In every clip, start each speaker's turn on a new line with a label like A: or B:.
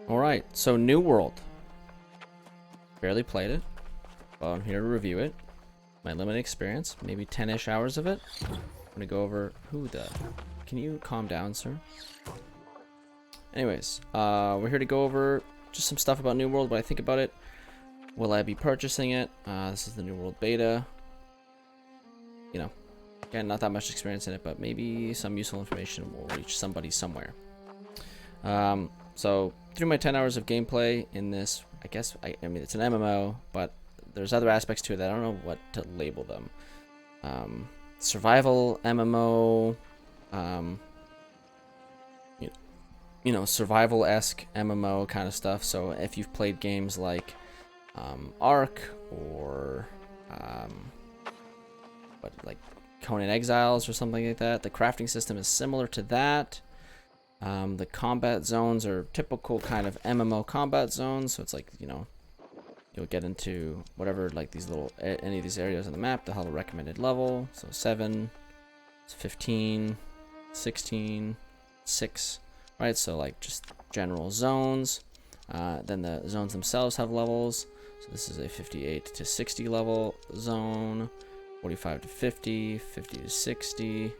A: Alright, so New World. Barely played it, but I'm here to review it. My limited experience, maybe 10-ish hours of it. I'm gonna go over Can you calm down, sir? Anyways, we're here to go over just some stuff about New World, what I think about it. Will I be purchasing it? This is the New World beta. You know, again, not that much experience in it, but maybe some useful information will reach somebody somewhere. So through my 10 hours of gameplay in this, I mean it's an MMO, but there's other aspects to it that I don't know what to label them. Survival MMO, you know, survival-esque MMO kind of stuff. So if you've played games like Ark or like Conan Exiles or something like that, the crafting system is similar to that. The combat zones are typical kind of MMO combat zones, so it's like, you know, you'll get into whatever, like these little, any of these areas on the map, they'll have a recommended level. So 7, 15, 16, 6, right? So like just general zones. Then the zones themselves have levels. So this is a 58 to 60 level zone, 45 to 50, 50 to 60,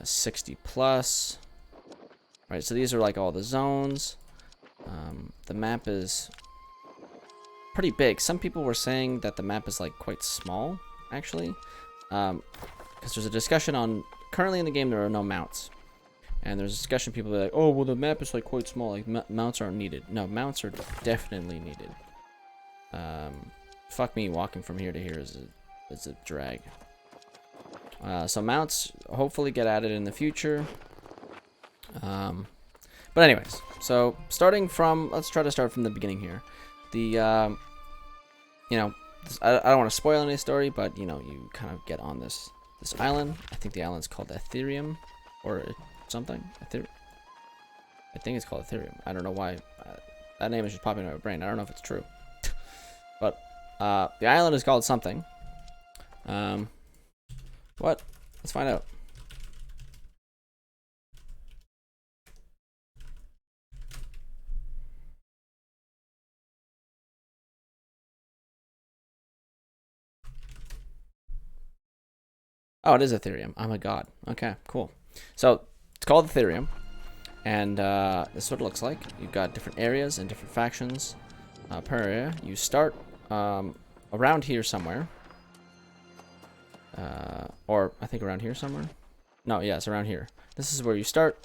A: 60 plus. Right, so these are like all the zones. The map is pretty big. Some people were saying that the map is like quite small, actually, because there's a discussion on, currently in the game there are no mounts, and there's a discussion, people are like, oh well, the map is like quite small, like mounts aren't needed. No, mounts are definitely needed. Fuck me, walking from here to here is a drag. So mounts hopefully get added in the future. But anyways, so let's try to start from the beginning here. The, you know, I don't want to spoil any story, but, you know, you kind of get on this island. I think the island's called Ethereum, or something. I think it's called Ethereum. I don't know why. That name is just popping in my brain. I don't know if it's true. But, the island is called something. What? Let's find out. Oh, it is Ethereum. Oh my god. Okay, cool. So, it's called Ethereum. And this is what it looks like. You've got different areas and different factions per area. You start around here somewhere. Or I think around here somewhere. No, yeah, it's around here. This is where you start.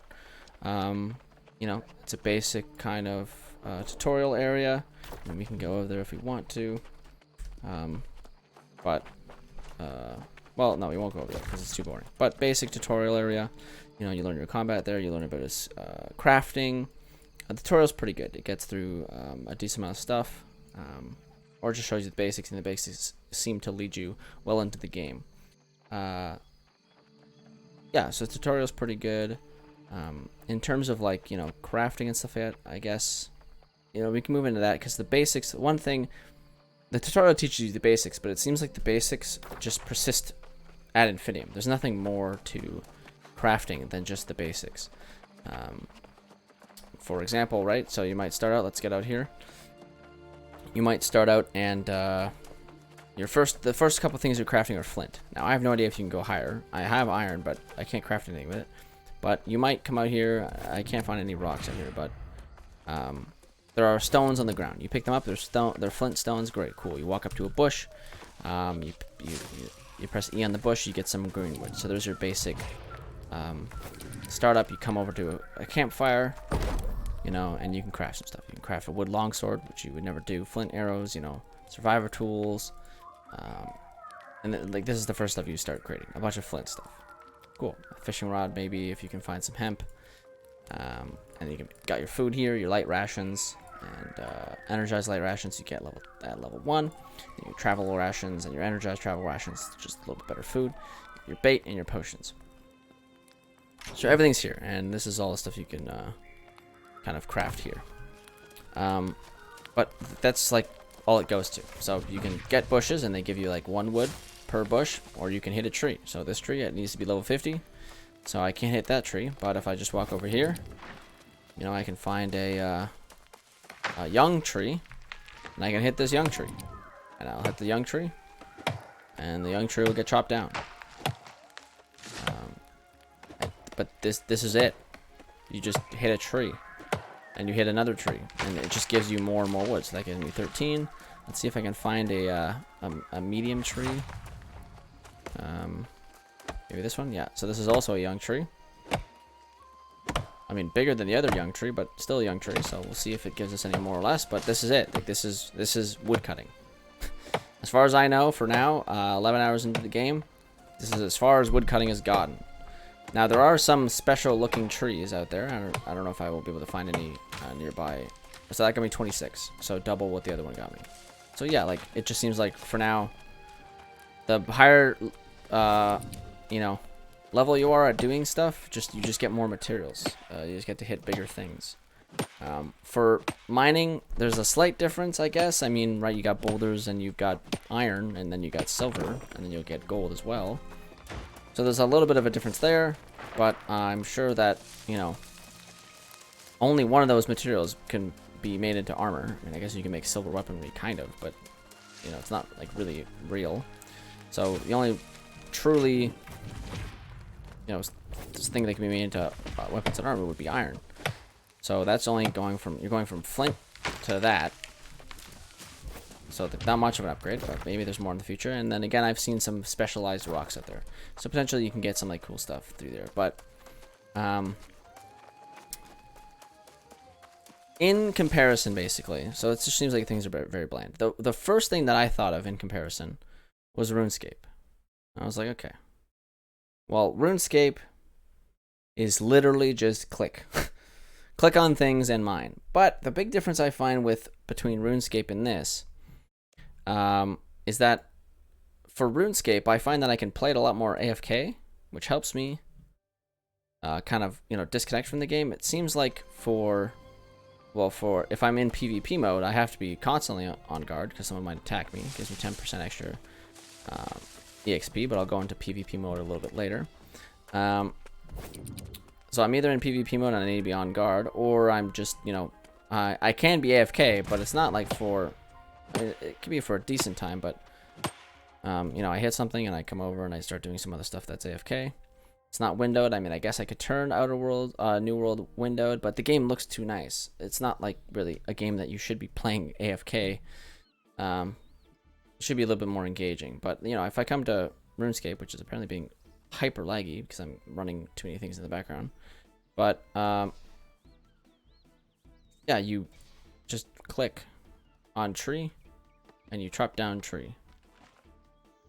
A: You know, it's a basic kind of tutorial area. And we can go over there if we want to. Well, no, we won't go over there because it's too boring. But basic tutorial area. You know, you learn your combat there. You learn about crafting. The tutorial's pretty good. It gets through a decent amount of stuff. Or just shows you the basics, and the basics seem to lead you well into the game. Yeah, so the tutorial's pretty good. In terms of, like, you know, crafting and stuff like that, I guess, you know, we can move into that because the basics, one thing, the tutorial teaches you the basics, but it seems like the basics just persist ad infinitum. There's nothing more to crafting than just the basics. For example, right, so you might start out, let's get out here. You might start out and the first couple things you're crafting are flint. Now I have no idea if you can go higher. I have iron, but I can't craft anything with it. But you might come out here. I can't find any rocks out here, but there are stones on the ground. You pick them up. They're flint stones. Great, cool. You walk up to a bush. You press E on the bush. You get some green wood. So there's your basic startup. You come over to a campfire, you know, and you can craft some stuff. You can craft a wood longsword, which you would never do. Flint arrows, you know, survivor tools, and then, like, this is the first stuff you start creating. A bunch of flint stuff. Cool. A fishing rod, maybe, if you can find some hemp. And you got your food here, your light rations, and energized light rations you get at level 1. And your travel rations and your energized travel rations, just a little bit better food. Your bait and your potions. So everything's here, and this is all the stuff you can kind of craft here. But that's like all it goes to. So you can get bushes, and they give you like 1 wood per bush, or you can hit a tree. So this tree, it needs to be level 50. So I can't hit that tree, but if I just walk over here, you know, I can find a a young tree, and I can hit this young tree, and I'll hit the young tree, and the young tree will get chopped down. But this is it. You just hit a tree, and you hit another tree, and it just gives you more and more wood. So that gives me 13. Let's see if I can find a medium tree. Maybe this one. Yeah. So this is also a young tree. I mean, bigger than the other young tree, but still a young tree. So we'll see if it gives us any more or less. But this is it. Like this is wood cutting. As far as I know, for now, 11 hours into the game, this is as far as wood cutting has gotten. Now there are some special looking trees out there. I don't know if I will be able to find any nearby. So that got me 26. So double what the other one got me. So yeah, like it just seems like for now, the higher, you know, level you are at doing stuff, you just get more materials. You just get to hit bigger things. For mining, there's a slight difference, I guess. I mean, right, you got boulders and you've got iron, and then you got silver, and then you'll get gold as well. So there's a little bit of a difference there, but I'm sure that, you know, only one of those materials can be made into armor. I mean, I guess you can make silver weaponry, kind of, but, you know, it's not, like, really real. So the only truly, you know, this thing that can be made into weapons and armor would be iron. So that's only going from, you're going from flint to that. So not much of an upgrade, but maybe there's more in the future. And then again, I've seen some specialized rocks out there. So potentially you can get some like cool stuff through there. But in comparison, basically, so it just seems like things are very bland. The first thing that I thought of in comparison was RuneScape. I was like, okay. Well, RuneScape is literally just click. Click on things and mine. But the big difference I find between RuneScape and this is that for RuneScape, I find that I can play it a lot more AFK, which helps me kind of, you know, disconnect from the game. It seems like for if I'm in PvP mode, I have to be constantly on guard because someone might attack me. It gives me 10% extra EXP, but I'll go into PvP mode a little bit later. So I'm either in PvP mode and I need to be on guard, or I'm just, you know, I can be AFK, but it's not like for, it can be for a decent time, but, you know, I hit something and I come over and I start doing some other stuff that's AFK. It's not windowed. I mean, I guess I could turn Outer World, New World windowed, but the game looks too nice. It's not like really a game that you should be playing AFK. It should be a little bit more engaging, but, you know, if I come to RuneScape, which is apparently being hyper laggy because I'm running too many things in the background, but yeah, you just click on tree and you chop down tree.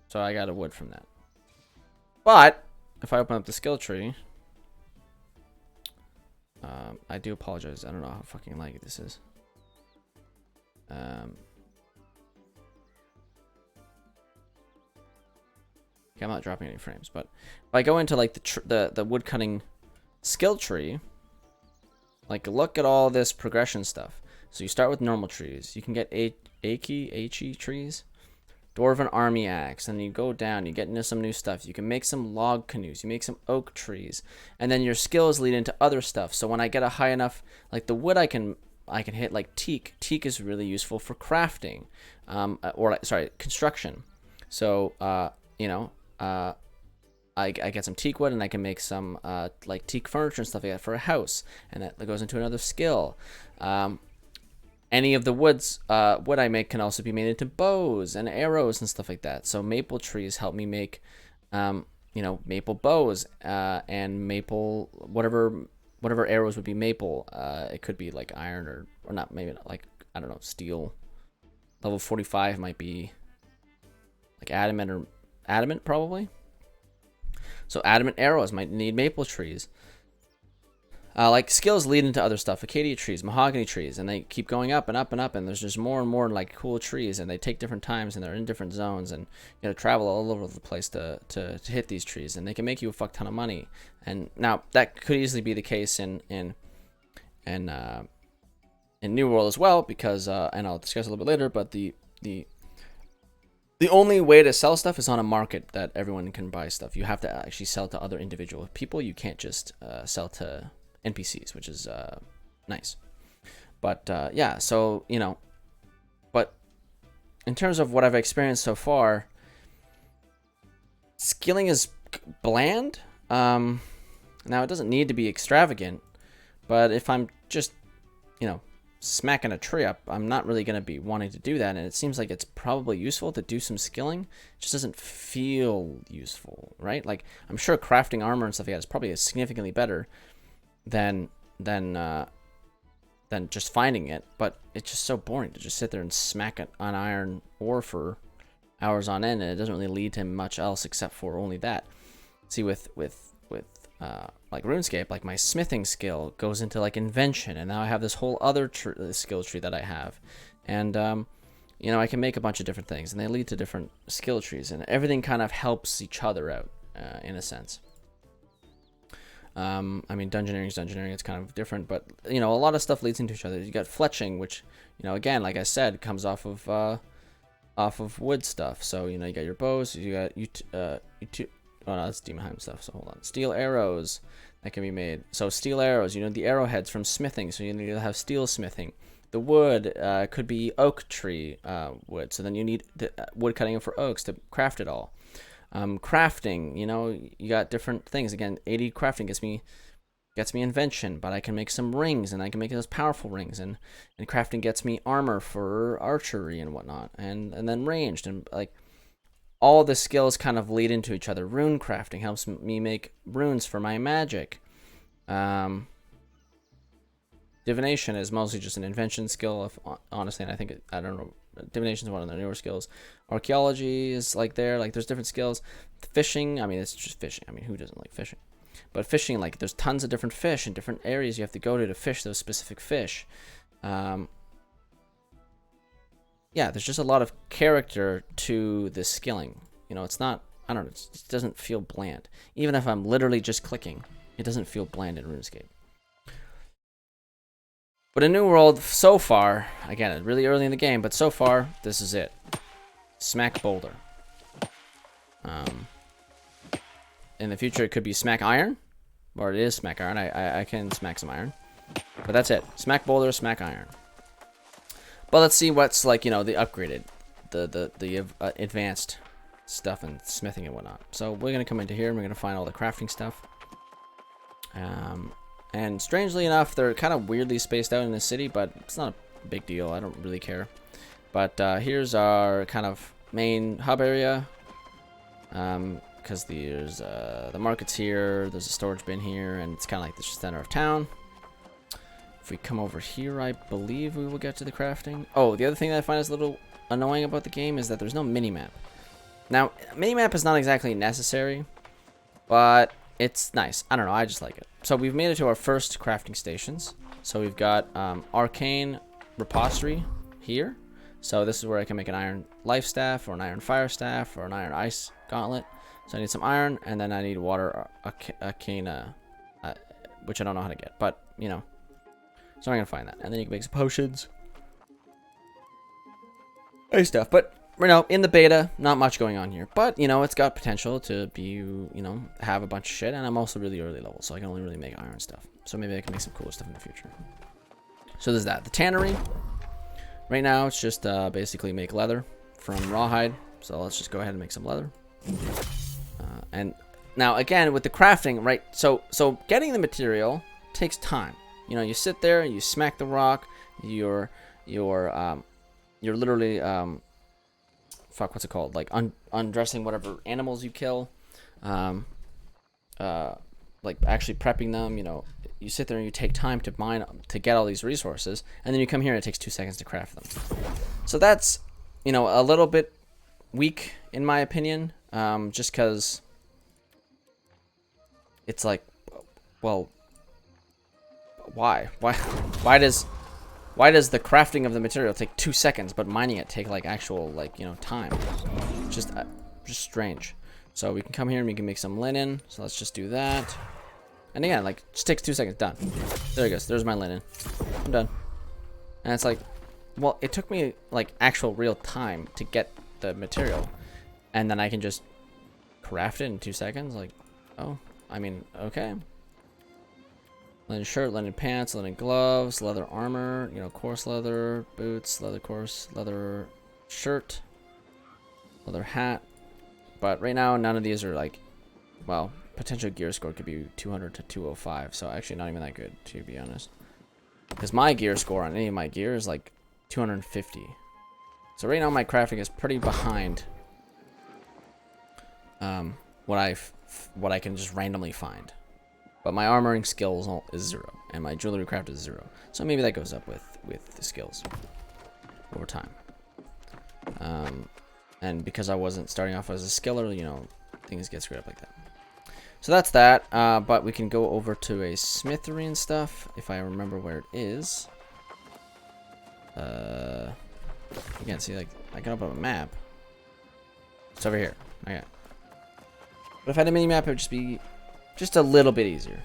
A: So I got a wood from that. But if I open up the skill tree, I do apologize, I don't know how fucking laggy this is. Okay, I'm not dropping any frames, but if I go into like the wood cutting skill tree, like look at all this progression stuff. So you start with normal trees. You can get Achi trees, Dwarven Army Axe, and you go down, you get into some new stuff. You can make some log canoes, you make some oak trees, and then your skills lead into other stuff. So when I get a high enough, like the wood I can hit like teak. Teak is really useful for crafting, construction. So you know, I get some teak wood and I can make some like teak furniture and stuff like that for a house, and that goes into another skill. Any of the wood I make can also be made into bows and arrows and stuff like that. So maple trees help me make, you know, maple bows and maple whatever arrows would be maple. It could be like iron or not, maybe not, like, I don't know, steel. Level 45 might be like adamant probably. So adamant arrows might need maple trees. Like skills lead into other stuff. Acacia trees, mahogany trees, and they keep going up and up and up, and there's just more and more like cool trees, and they take different times, and they're in different zones, and you know, travel all over the place to hit these trees, and they can make you a fuck ton of money. And now that could easily be the case in New World as well, because and I'll discuss a little bit later, but the only way to sell stuff is on a market that everyone can buy stuff. You have to actually sell to other individual people. You can't just sell to NPCs, which is nice. But yeah, so but in terms of what I've experienced so far, skilling is bland. Now it doesn't need to be extravagant, but if I'm just smacking a tree up, I'm not really going to be wanting to do that. And it seems like it's probably useful to do some skilling. It just doesn't feel useful, right? Like, I'm sure crafting armor and stuff like that is probably significantly better than just finding it, but it's just so boring to just sit there and smack it on iron ore for hours on end, and it doesn't really lead to much else except for only that. See, with like RuneScape, like my smithing skill goes into like invention, and now I have this whole other skill tree that I have, and I can make a bunch of different things, and they lead to different skill trees, and everything kind of helps each other out in a sense. I mean, dungeoneering is dungeoneering, it's kind of different, but a lot of stuff leads into each other. You got fletching, which again, like I said, comes off of wood stuff. So you got your bows, you got oh no, that's Demonheim stuff, so hold on. Steel arrows that can be made. So steel arrows, the arrowheads from smithing, so you need to have steel smithing. The wood could be oak tree wood, so then you need the wood cutting for oaks to craft it all. Crafting, you got different things. Again, 80 crafting gets me invention, but I can make some rings, and I can make those powerful rings, and crafting gets me armor for archery and whatnot, and then ranged, and like all the skills kind of lead into each other. Rune crafting helps me make runes for my magic. Divination is mostly just an invention skill, honestly, and I don't know, divination is one of the newer skills. Archaeology is like there's different skills. Fishing, I mean, it's just fishing. I mean, who doesn't like fishing? But fishing, like, there's tons of different fish in different areas you have to go to fish those specific fish. Yeah, there's just a lot of character to the skilling. It's not, I don't know, it doesn't feel bland. Even if I'm literally just clicking, it doesn't feel bland in RuneScape. But in New World, so far, again, really early in the game, but so far, this is it. Smack boulder. In the future, it could be smack iron, or it is smack iron. I can smack some iron, but that's it. Smack boulder, smack iron. But let's see what's like, the upgraded, the advanced stuff and smithing and whatnot. So we're gonna come into here and we're gonna find all the crafting stuff. And strangely enough, they're kind of weirdly spaced out in the city, but it's not a big deal. I don't really care. But here's our kind of main hub area. Because there's the market's here, there's a storage bin here, and it's kind of like the center of town. If we come over here, I believe we will get to the crafting. Oh, the other thing that I find is a little annoying about the game is that there's no mini-map. Now, mini-map is not exactly necessary, but it's nice. I don't know, I just like it. So we've made it to our first crafting stations. So we've got Arcane Repository here. So this is where I can make an iron life staff, or an iron fire staff, or an iron ice gauntlet. So I need some iron, and then I need water arcana, which I don't know how to get, but so I'm gonna find that, and then you can make some potions, ice stuff. But in the beta, not much going on here, but it's got potential to be have a bunch of shit, and I'm also really early level, so I can only really make iron stuff. So maybe I can make some cool stuff in the future. So there's that. The tannery. Right now, it's just basically make leather from rawhide. So let's just go ahead and make some leather. And now again with the crafting, right? So getting the material takes time. You sit there, you smack the rock. You're literally fuck, what's it called? Like undressing whatever animals you kill. Like actually prepping them. You sit there and you take time to mine to get all these resources, and then you come here and it takes 2 seconds to craft them. So that's a little bit weak in my opinion, just because it's like, well, why does the crafting of the material take 2 seconds, but mining it take like actual time? Just strange. So we can come here and we can make some linen. So let's just do that. And again, like, just takes 2 seconds. Done. There it goes. There's my linen. I'm done. And it's like, well, it took me like actual real time to get the material, and then I can just craft it in 2 seconds. Like, oh, I mean, okay. Linen shirt, linen pants, linen gloves, leather armor, you know, coarse leather, boots, leather coarse, leather shirt, leather hat. But right now, none of these are like, well, potential gear score could be 200 to 205. So actually not even that good, to be honest. Because my gear score on any of my gear is like 250. So right now my crafting is pretty behind what I can just randomly find. But my armoring skills is 0, and my jewelry craft is 0. So maybe that goes up with the skills over time. And because I wasn't starting off as a skiller, you know, things get screwed up like that. So that's that. But we can go over to a smithery and stuff if I remember where it is. Again, see, like I can open up a map. It's over here. Okay. But if I had a mini map, it would just be just a little bit easier.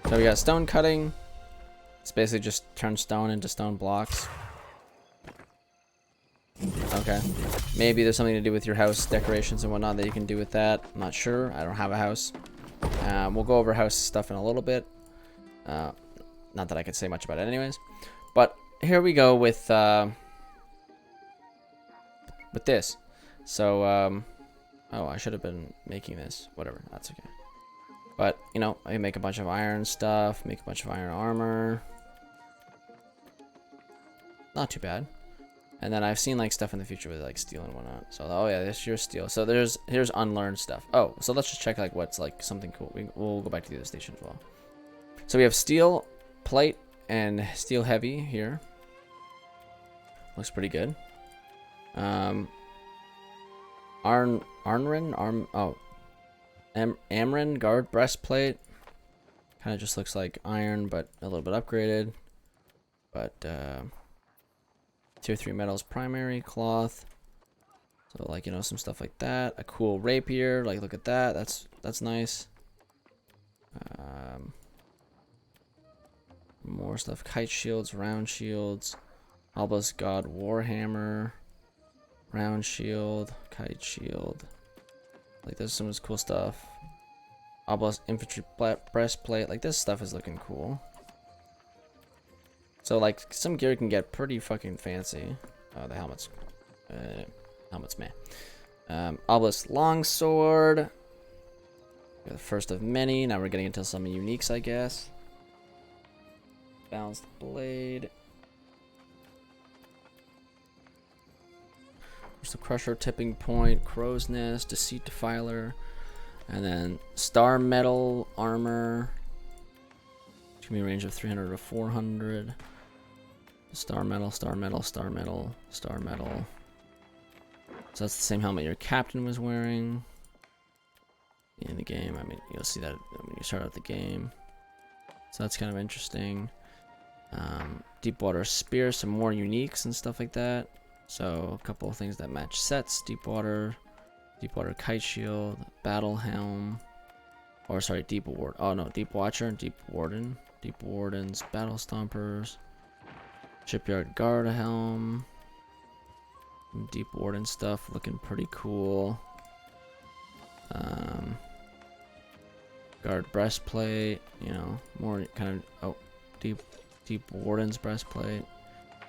A: So we got stone cutting. It's basically just turn stone into stone blocks. Okay. Maybe there's something to do with your house decorations and whatnot that you can do with that. I'm not sure. I don't have a house. We'll go over house stuff in a little bit. Not that I could say much about it anyways. But here we go with this. So, oh, I should have been making this. Whatever. That's okay. But, you know, I can make a bunch of iron stuff. Make a bunch of iron armor. Not too bad. And then I've seen like stuff in the future with like steel and whatnot. So, oh yeah, this is your steel. So here's unlearned stuff. Oh, so let's just check like what's like something cool. We'll go back to the other station as well. So we have steel plate and steel heavy here. Looks pretty good. Amrin guard breastplate. Kind of just looks like iron, but a little bit upgraded. But tier 3 metals primary cloth. So like, you know, some stuff like that. A cool rapier. Like, look at that. That's nice. More stuff. Kite shields, round shields. Albus God Warhammer. Round shield. Kite shield. Like, there's some cool stuff. Albus infantry breastplate. Like, this stuff is looking cool. So, like, some gear can get pretty fucking fancy. Oh, the helmet's... helmet's meh. Albus longsword. The first of many. Now we're getting into some uniques, I guess. Balanced blade. There's the crusher, tipping point, crow's nest, deceit defiler, and then star metal armor. It's gonna be a range of 300 to 400. Star metal, star metal, star metal, star metal. So that's the same helmet your captain was wearing in the game. I mean, you'll see that when you start out the game. So that's kind of interesting. Deep water spear, some more uniques and stuff like that. So a couple of things that match sets. Deep water kite shield, battle helm, or sorry, deep ward. Oh no, deep watcher, deep warden, deep wardens, battle stompers, shipyard guard helm, deep warden stuff looking pretty cool. Guard breastplate, you know, more kind of deep warden's breastplate.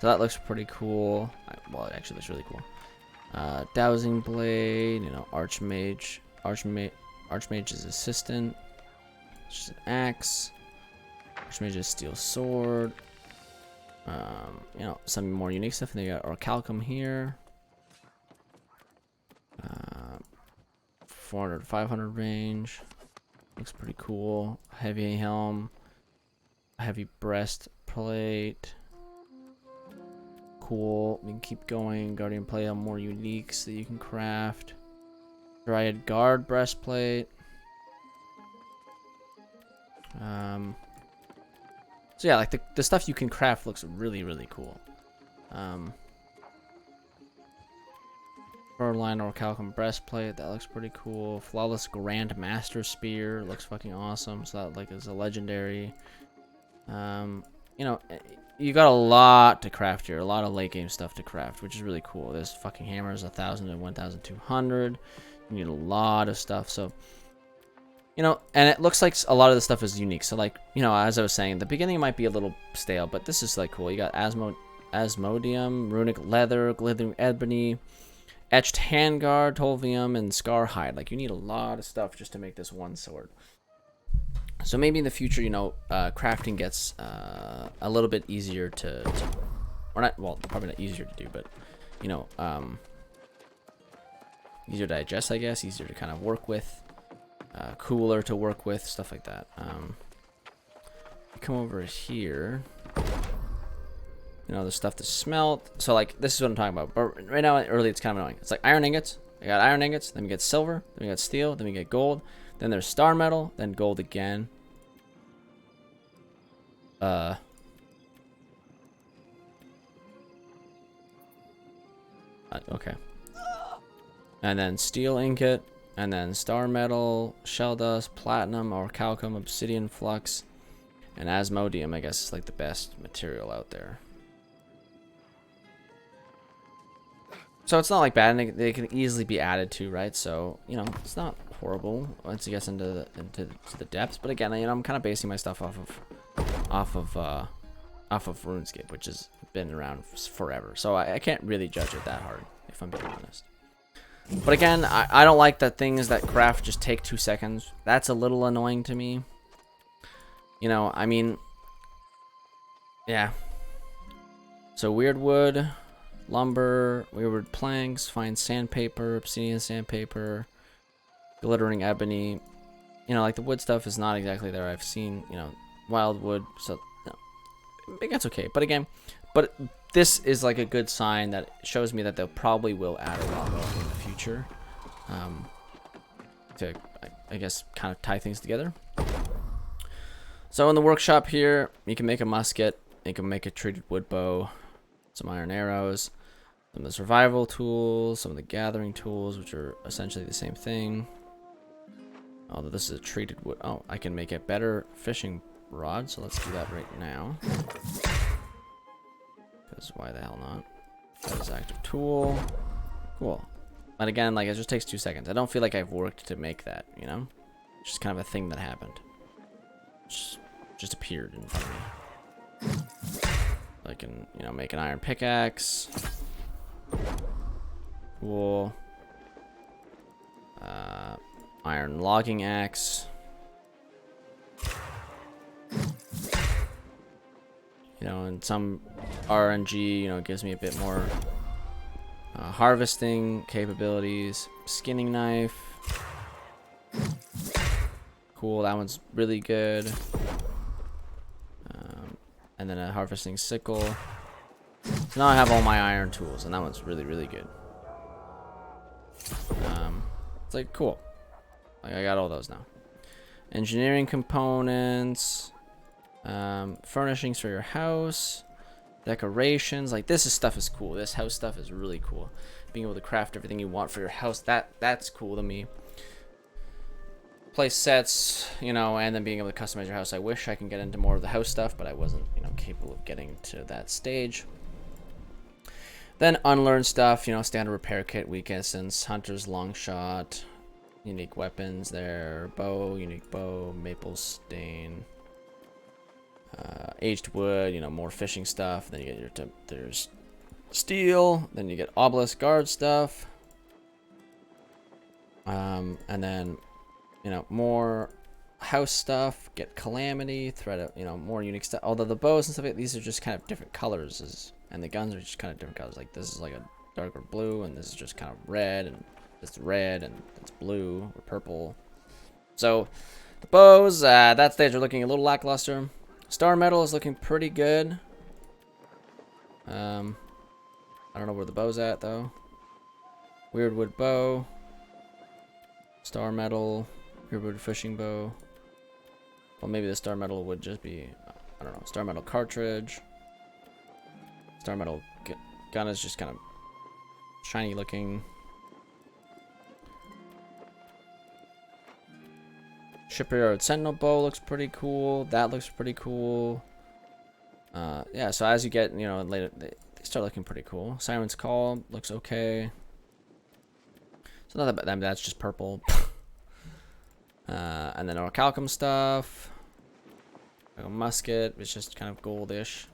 A: So that looks pretty cool. Well, it actually looks really cool. Dowsing blade, you know, archmage's assistant. It's just an axe. Archmage's steel sword. You know, some more unique stuff. And they got orichalcum here. 400 to 500 range. Looks pretty cool. Heavy helm. Heavy breastplate. Cool. We can keep going. Guardian plate on more uniques that you can craft. Dryad guard breastplate. So yeah, like the stuff you can craft looks really, really cool. Furline orichalcum breastplate, that looks pretty cool. Flawless Grand Master spear looks fucking awesome. So that like is a legendary. You know, you got a lot to craft here, a lot of late game stuff to craft, which is really cool. There's fucking hammers, 1,000 and 1,200. You need a lot of stuff, so you know, and it looks like a lot of the stuff is unique. So like, you know, as I was saying, the beginning might be a little stale, but this is like cool. You got Asmodium, runic leather, glittering ebony, etched handguard, tolvium, and scar hide. Like you need a lot of stuff just to make this one sword. So maybe in the future, you know, crafting gets a little bit easier to, or not, well, probably not easier to do, but, you know, easier to digest, I guess, easier to kind of work with, cooler to work with, stuff like that. Come over here, you know, the stuff to smelt. So, like, this is what I'm talking about. But right now, early, it's kind of annoying. It's like iron ingots. I got iron ingots, then we get silver, then we get steel, then we get gold. Then there's star metal, then gold again. Okay. And then steel ingot, and then star metal, shell dust, platinum, orichalcum, obsidian flux, and asmodium, I guess, is like the best material out there. So it's not like bad, and they can easily be added to, right? So, you know, it's not horrible once it gets into the depths. But again, you know, I'm kind of basing my stuff off of RuneScape, which has been around forever. So I can't really judge it that hard, if I'm being honest. But again, I don't like that things that craft just take 2 seconds. That's a little annoying to me. You know, I mean, yeah. So weird wood, lumber, weird planks, fine sandpaper, obsidian sandpaper, glittering ebony. You know, like the wood stuff is not exactly there. I've seen, you know, wild wood, so no, I think that's okay. But again, this is like a good sign that shows me that they'll probably will add a lot more in the future, to I guess kind of tie things together. So in the workshop here, you can make a musket, you can make a treated wood bow, some iron arrows, some of the survival tools, some of the gathering tools, which are essentially the same thing. Although this is a treated wood. Oh, I can make a better fishing rod, so let's do that right now. Because why the hell not? That is active tool. Cool. But again, like, it just takes 2 seconds. I don't feel like I've worked to make that, you know? It's just kind of a thing that happened. Just appeared in front of me. I can, you know, make an iron pickaxe. Cool. Iron logging axe. You know, and some RNG, you know, gives me a bit more harvesting capabilities. Skinning knife. Cool, that one's really good. And then a harvesting sickle. So now I have all my iron tools, and that one's really, really good. It's like, cool. Like, I got all those now. Engineering components. Furnishings for your house. Decorations. Like, this stuff is cool. This house stuff is really cool. Being able to craft everything you want for your house, that's cool to me. Place sets, you know, and then being able to customize your house. I wish I can get into more of the house stuff, but I wasn't, you know, capable of getting to that stage. Then unlearn stuff, you know, standard repair kit, weak essence, hunter's long shot, unique weapons there, bow, unique bow, maple stain, aged wood, you know, more fishing stuff. Then you get there's steel, then you get obelisk guard stuff, and then, you know, more house stuff, get calamity, thread of, you know, more unique stuff. Although the bows and stuff, these are just kind of different colors, and the guns are just kind of different colors. Like, this is like a darker blue, and this is just kind of red, and it's red, and it's blue or purple. So the bows, that stage are looking a little lackluster. Star metal is looking pretty good. I don't know where the bow's at though. Weird wood bow, star metal. Wood fishing bow. Well, maybe the star metal would just be, I don't know, star metal cartridge. Star metal gun is just kind of shiny looking. Shipyard sentinel bow looks pretty cool. That looks pretty cool. Yeah, so as you get, you know, later, they start looking pretty cool. Siren's Call looks okay. So not that bad. I mean, that's just purple. And then Orichalcum stuff. Like a musket, it's just kind of goldish.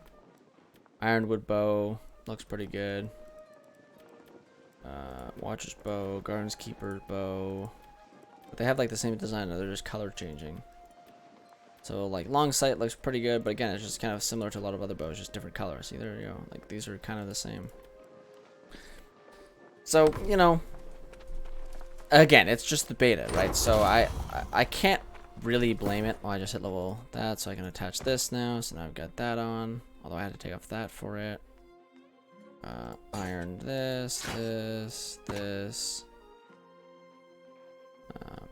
A: Ironwood bow looks pretty good. Watcher's bow, Garden's Keeper bow. But they have like the same design, they're just color changing. So like long sight looks pretty good, but again, it's just kind of similar to a lot of other bows, just different colors. See, there you go. Like these are kind of the same. So, you know, again, it's just the beta, right? So I can't really blame it. Oh, I just hit level that, so I can attach this now. So now I've got that on. Although I had to take off that for it. Iron this.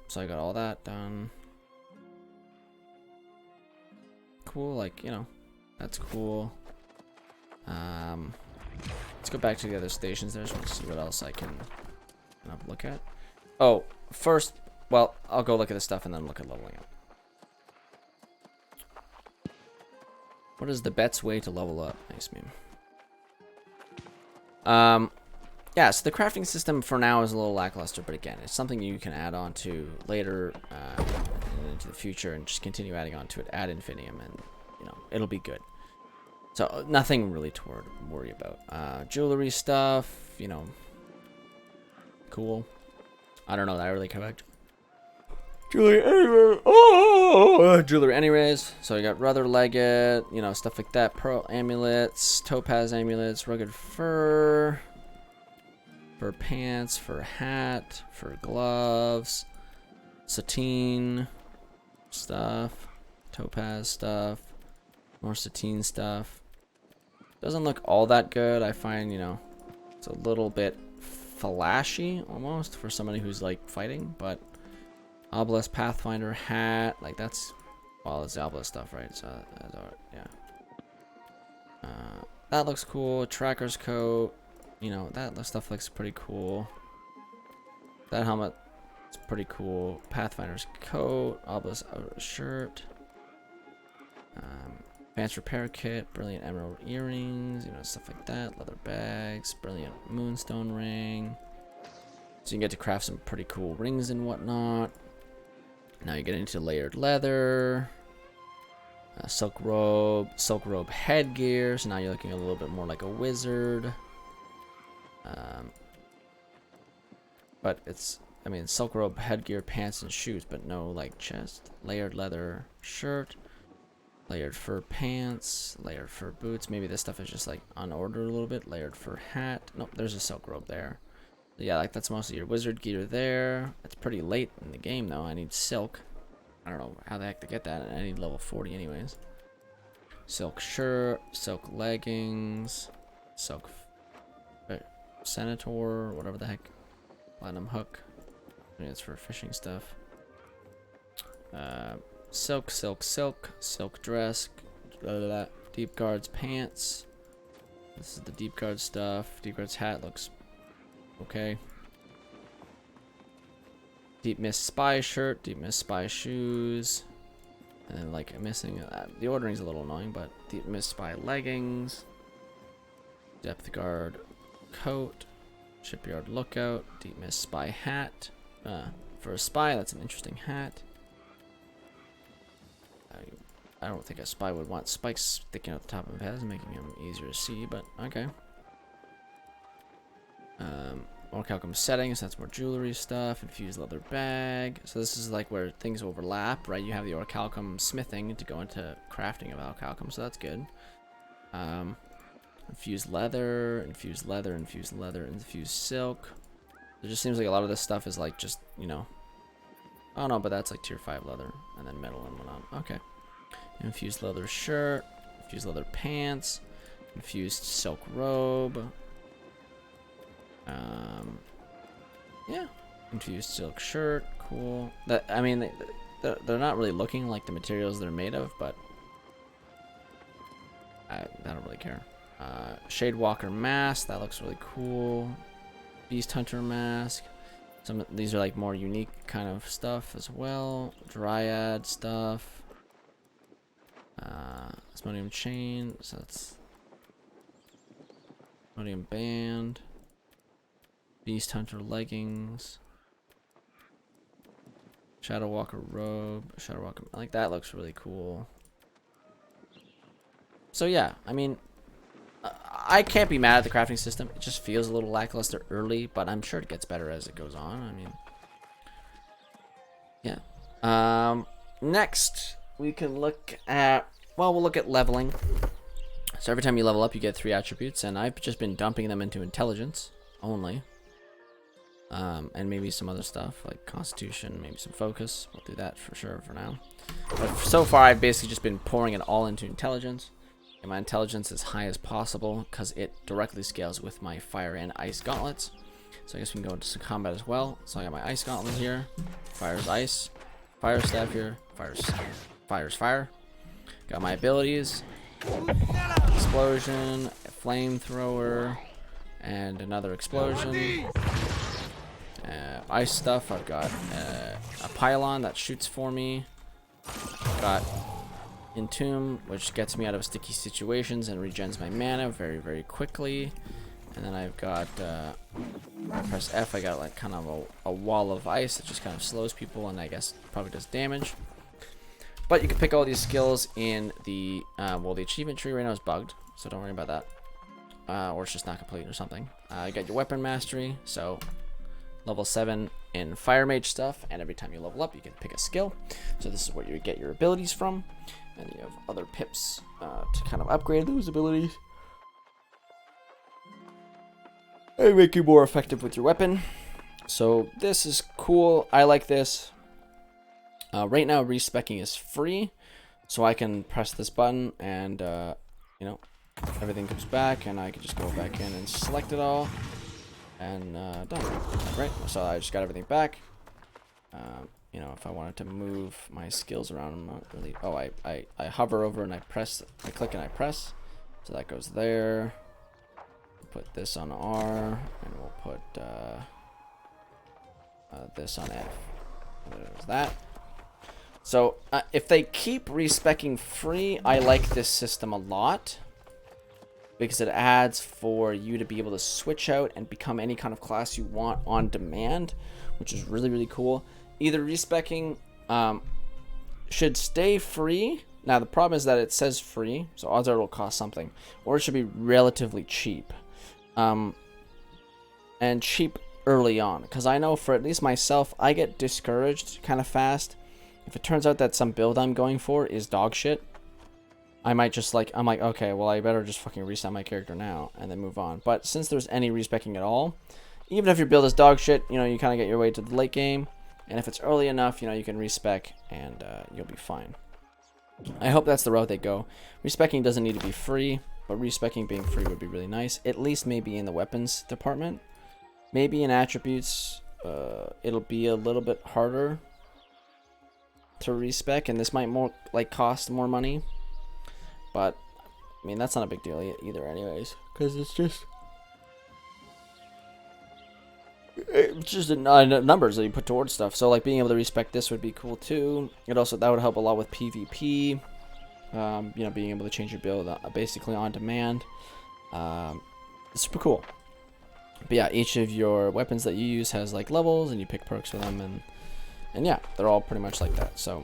A: So I got all that done. Cool, like, you know, that's cool. Let's go back to the other stations there. Just want to see what else I can kind of look at. Oh, first, well, I'll go look at the stuff and then look at leveling up. What is the best way to level up? Nice meme. Yeah, so the crafting system for now is a little lackluster, but again, it's something you can add on to later into the future and just continue adding on to it ad infinitum, and you know, it'll be good. So nothing really to worry about. Jewelry stuff, you know, cool. I don't know that I really collect jewelry anyway. Oh, jewelry anyways. So you got Ruther Legate, you know, stuff like that. Pearl amulets, topaz amulets, rugged fur pants, fur hat, fur gloves, sateen stuff, topaz stuff, more sateen stuff. Doesn't look all that good. I find, you know, it's a little bit flashy almost for somebody who's like fighting, but Obelisk Pathfinder hat, like that's, well, it's Obelisk stuff, right? So yeah, that looks cool. Tracker's coat, you know, that stuff looks pretty cool. That helmet is pretty cool. Pathfinder's coat, Obelisk outer shirt, advanced repair kit, brilliant emerald earrings, you know, stuff like that. Leather bags, brilliant moonstone ring. So you can get to craft some pretty cool rings and whatnot. Now you get into layered leather, silk robe headgear. So now you're looking a little bit more like a wizard. But it's, I mean, silk robe headgear, pants and shoes, but no like chest. Layered leather shirt, layered fur pants, layered fur boots. Maybe this stuff is just like unordered a little bit. Layered fur hat. Nope, there's a silk robe there. Yeah, like that's most of your wizard gear there. It's pretty late in the game though. I need silk. I don't know how the heck to get that. I need level 40 anyways. Silk shirt, silk leggings, silk senator, whatever the heck. Platinum hook. I mean, it's for fishing stuff. Silk dress. Deep guards pants. This is the deep guard stuff. Deep guard's hat looks okay. Deep Mist Spy shirt, Deep Mist Spy shoes, and then like I'm missing the ordering's a little annoying, but Deep Mist Spy leggings, Depth Guard coat, Shipyard Lookout, Deep Mist Spy hat. For a spy, that's an interesting hat. I don't think a spy would want spikes sticking out the top of his head, making him easier to see, but okay. Orichalcum settings, that's more jewelry stuff. Infused leather bag. So this is like where things overlap, right? You have the Orichalcum smithing to go into crafting of Orichalcum, so that's good. Infused leather, infused silk. It just seems like a lot of this stuff is like just, you know. Oh no, but that's like tier 5 leather, and then metal and whatnot. Okay. Infused leather shirt, infused leather pants, infused silk robe. Yeah, infused silk shirt, cool. That, I mean, they're not really looking like the materials they're made of, but I don't really care. Shadewalker mask, that looks really cool. Beast hunter mask. Some of these are like more unique kind of stuff as well. Dryad stuff. This Plasmodium chain. So that's Plasmodium band. Beast Hunter leggings. Shadow Walker robe. Shadow Walker. Like that looks really cool. So yeah, I mean, I can't be mad at the crafting system. It just feels a little lackluster early, but I'm sure it gets better as it goes on. I mean, yeah. Next, we can look at, well, we'll look at leveling. So every time you level up, you get 3 attributes, and I've just been dumping them into intelligence only. And maybe some other stuff like constitution, maybe some focus. We'll do that for sure for now. But so far, I've basically just been pouring it all into intelligence. And my intelligence as high as possible because it directly scales with my fire and ice gauntlets. So I guess we can go into some combat as well. So I got my ice gauntlet here. Fire's ice. Fire staff here. Fire's fire. Got my abilities. Explosion. Flamethrower. And another explosion. Ice stuff. I've got a pylon that shoots for me. Got Entomb, which gets me out of sticky situations and regens my mana very, very quickly. And then I've got, I press F, I got like kind of a wall of ice that just kind of slows people and I guess probably does damage. But you can pick all these skills in the, well, the achievement tree right now is bugged, so don't worry about that. Or it's just not complete or something. You got your weapon mastery, so level 7 in fire mage stuff, and every time you level up you can pick a skill. So this is where you get your abilities from, and you have other pips to kind of upgrade those abilities and make you more effective with your weapon. So this is cool. I like this. Right now respecking is free, so I can press this button and you know, everything comes back and I can just go back in and select it all. And done. Right, so I just got everything back. You know, if I wanted to move my skills around, I'm not really. Oh, I hover over and I press. I click and I press. So that goes there. Put this on R, and we'll put this on F. There's that. So if they keep respecking free, I like this system a lot. Because it adds for you to be able to switch out and become any kind of class you want on demand, which is really, really cool. Either respecking should stay free. Now, the problem is that it says free, so odds are it'll cost something. Or it should be relatively cheap. And cheap early on. Because I know for at least myself, I get discouraged kind of fast. If it turns out that some build I'm going for is dog shit, I might just I'm like, okay, well, I better just fucking reset my character now and then move on. But since there's any respecking at all, even if your build is dog shit, you know, you kind of get your way to the late game. And if it's early enough, you know, you can respec and you'll be fine. I hope that's the route they go. Respecking doesn't need to be free, but respecking being free would be really nice. At least maybe in the weapons department. Maybe in attributes, it'll be a little bit harder to respec, and this might cost more money. But, I mean, that's not a big deal either anyways. Because it's just the numbers that you put towards stuff. So, like, being able to respec this would be cool, too. That would help a lot with PvP. You know, being able to change your build basically on demand. It's super cool. But, yeah, each of your weapons that you use has, like, levels, and you pick perks for them. And yeah, they're all pretty much like that. So,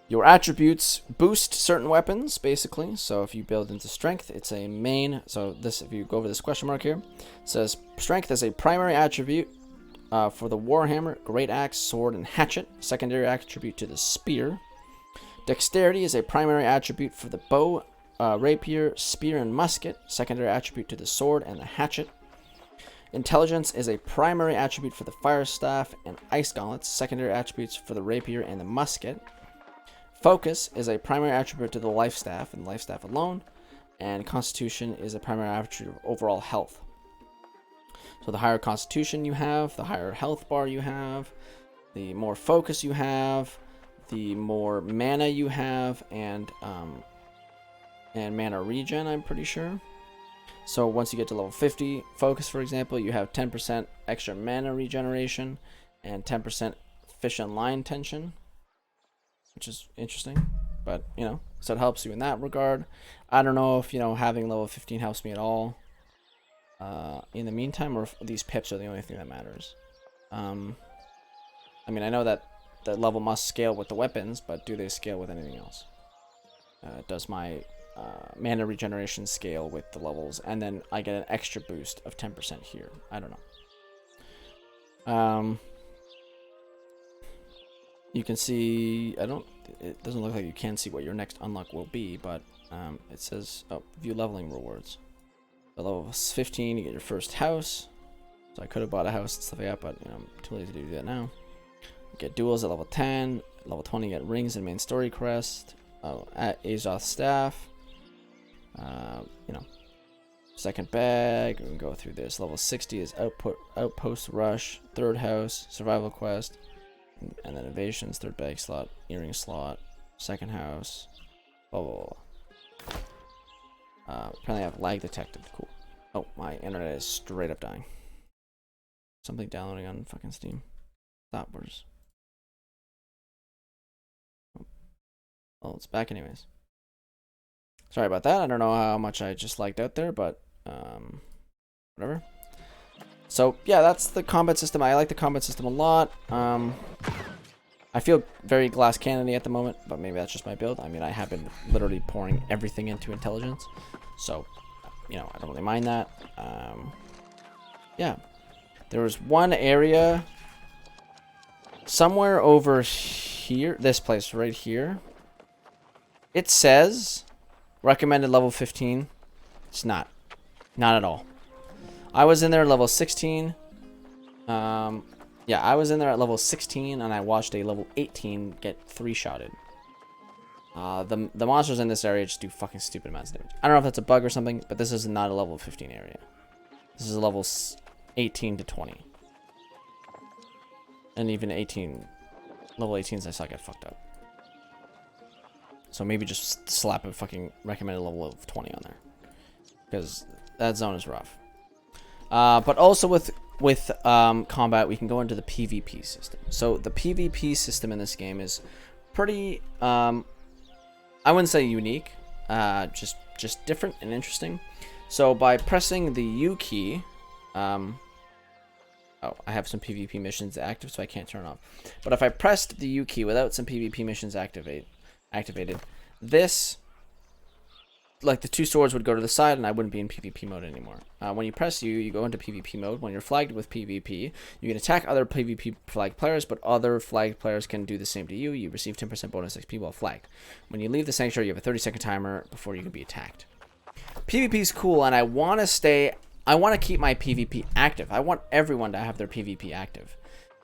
A: your attributes boost certain weapons, basically. So if you build into strength, it's a main. So this, if you go over this question mark here, it says strength is a primary attribute for the warhammer, great axe, sword, and hatchet. Secondary attribute to the spear. Dexterity is a primary attribute for the bow, rapier, spear, and musket. Secondary attribute to the sword and the hatchet. Intelligence is a primary attribute for the fire staff and ice gauntlets. Secondary attributes for the rapier and the musket. Focus is a primary attribute to the life staff and life staff alone, and constitution is a primary attribute of overall health. So the higher constitution you have, the higher health bar you have, the more focus you have, the more mana you have, and mana regen, I'm pretty sure. So once you get to level 50 focus, for example, you have 10% extra mana regeneration and 10% fish and line tension, which is interesting, but you know, So it helps you in that regard. I don't know if, you know, having level 15 helps me at all in the meantime, or if these pips are the only thing that matters. I mean, I know that the level must scale with the weapons, but do they scale with anything else? Does my mana regeneration scale with the levels, and then I get an extra boost of 10% here? I don't know. You can see, it doesn't look like you can see what your next unlock will be, but it says, oh, view leveling rewards. At level 15, you get your first house. So I could have bought a house and stuff like that, but you know, I'm too lazy to do that now. You get duels at level 10. Level 20, you get rings and main story crest. At Azoth staff. You know, second bag. We can go through this. Level 60 is outpost rush. Third house, survival quest, and then evasions. Third bag slot, earring slot, second house. Blah blah blah. Apparently I have lag detected. Cool. Oh, my internet is straight up dying. Something downloading on fucking Steam. Stop. Where's... Oh, it's back anyways. Sorry about that. I don't know how much I just lagged out there, but whatever. So yeah, that's the combat system. I like the combat system a lot. I feel very glass cannon-y at the moment, but maybe that's just my build. I mean, I have been literally pouring everything into intelligence, so you know, I don't really mind that. Yeah, there was one area somewhere over here, this place right here. It says recommended level 15. It's not at all. I was in there at level 16. Yeah, I was in there at level 16, and I watched a level 18 get 3-shotted. The monsters in this area just do fucking stupid amounts of damage. I don't know if that's a bug or something, but this is not a level 15 area. This is a level 18 to 20. And even 18, level 18s I saw get fucked up. So maybe just slap a fucking recommended level of 20 on there, because that zone is rough. But also with combat, we can go into the PvP system. So the PvP system in this game is pretty, I wouldn't say unique, just different and interesting. So by pressing the U key, oh, I have some PvP missions active, so I can't turn off. But if I pressed the U key without some PvP missions activated, this, like, the two swords would go to the side and I wouldn't be in PvP mode anymore. When you press U, you go into PvP mode. When you're flagged with PvP, you can attack other PvP flagged players, but other flagged players can do the same to you. You receive 10% bonus XP while flagged. When you leave the sanctuary, you have a 30-second timer before you can be attacked. PvP is cool, and I want to keep my PvP active. I want everyone to have their PvP active.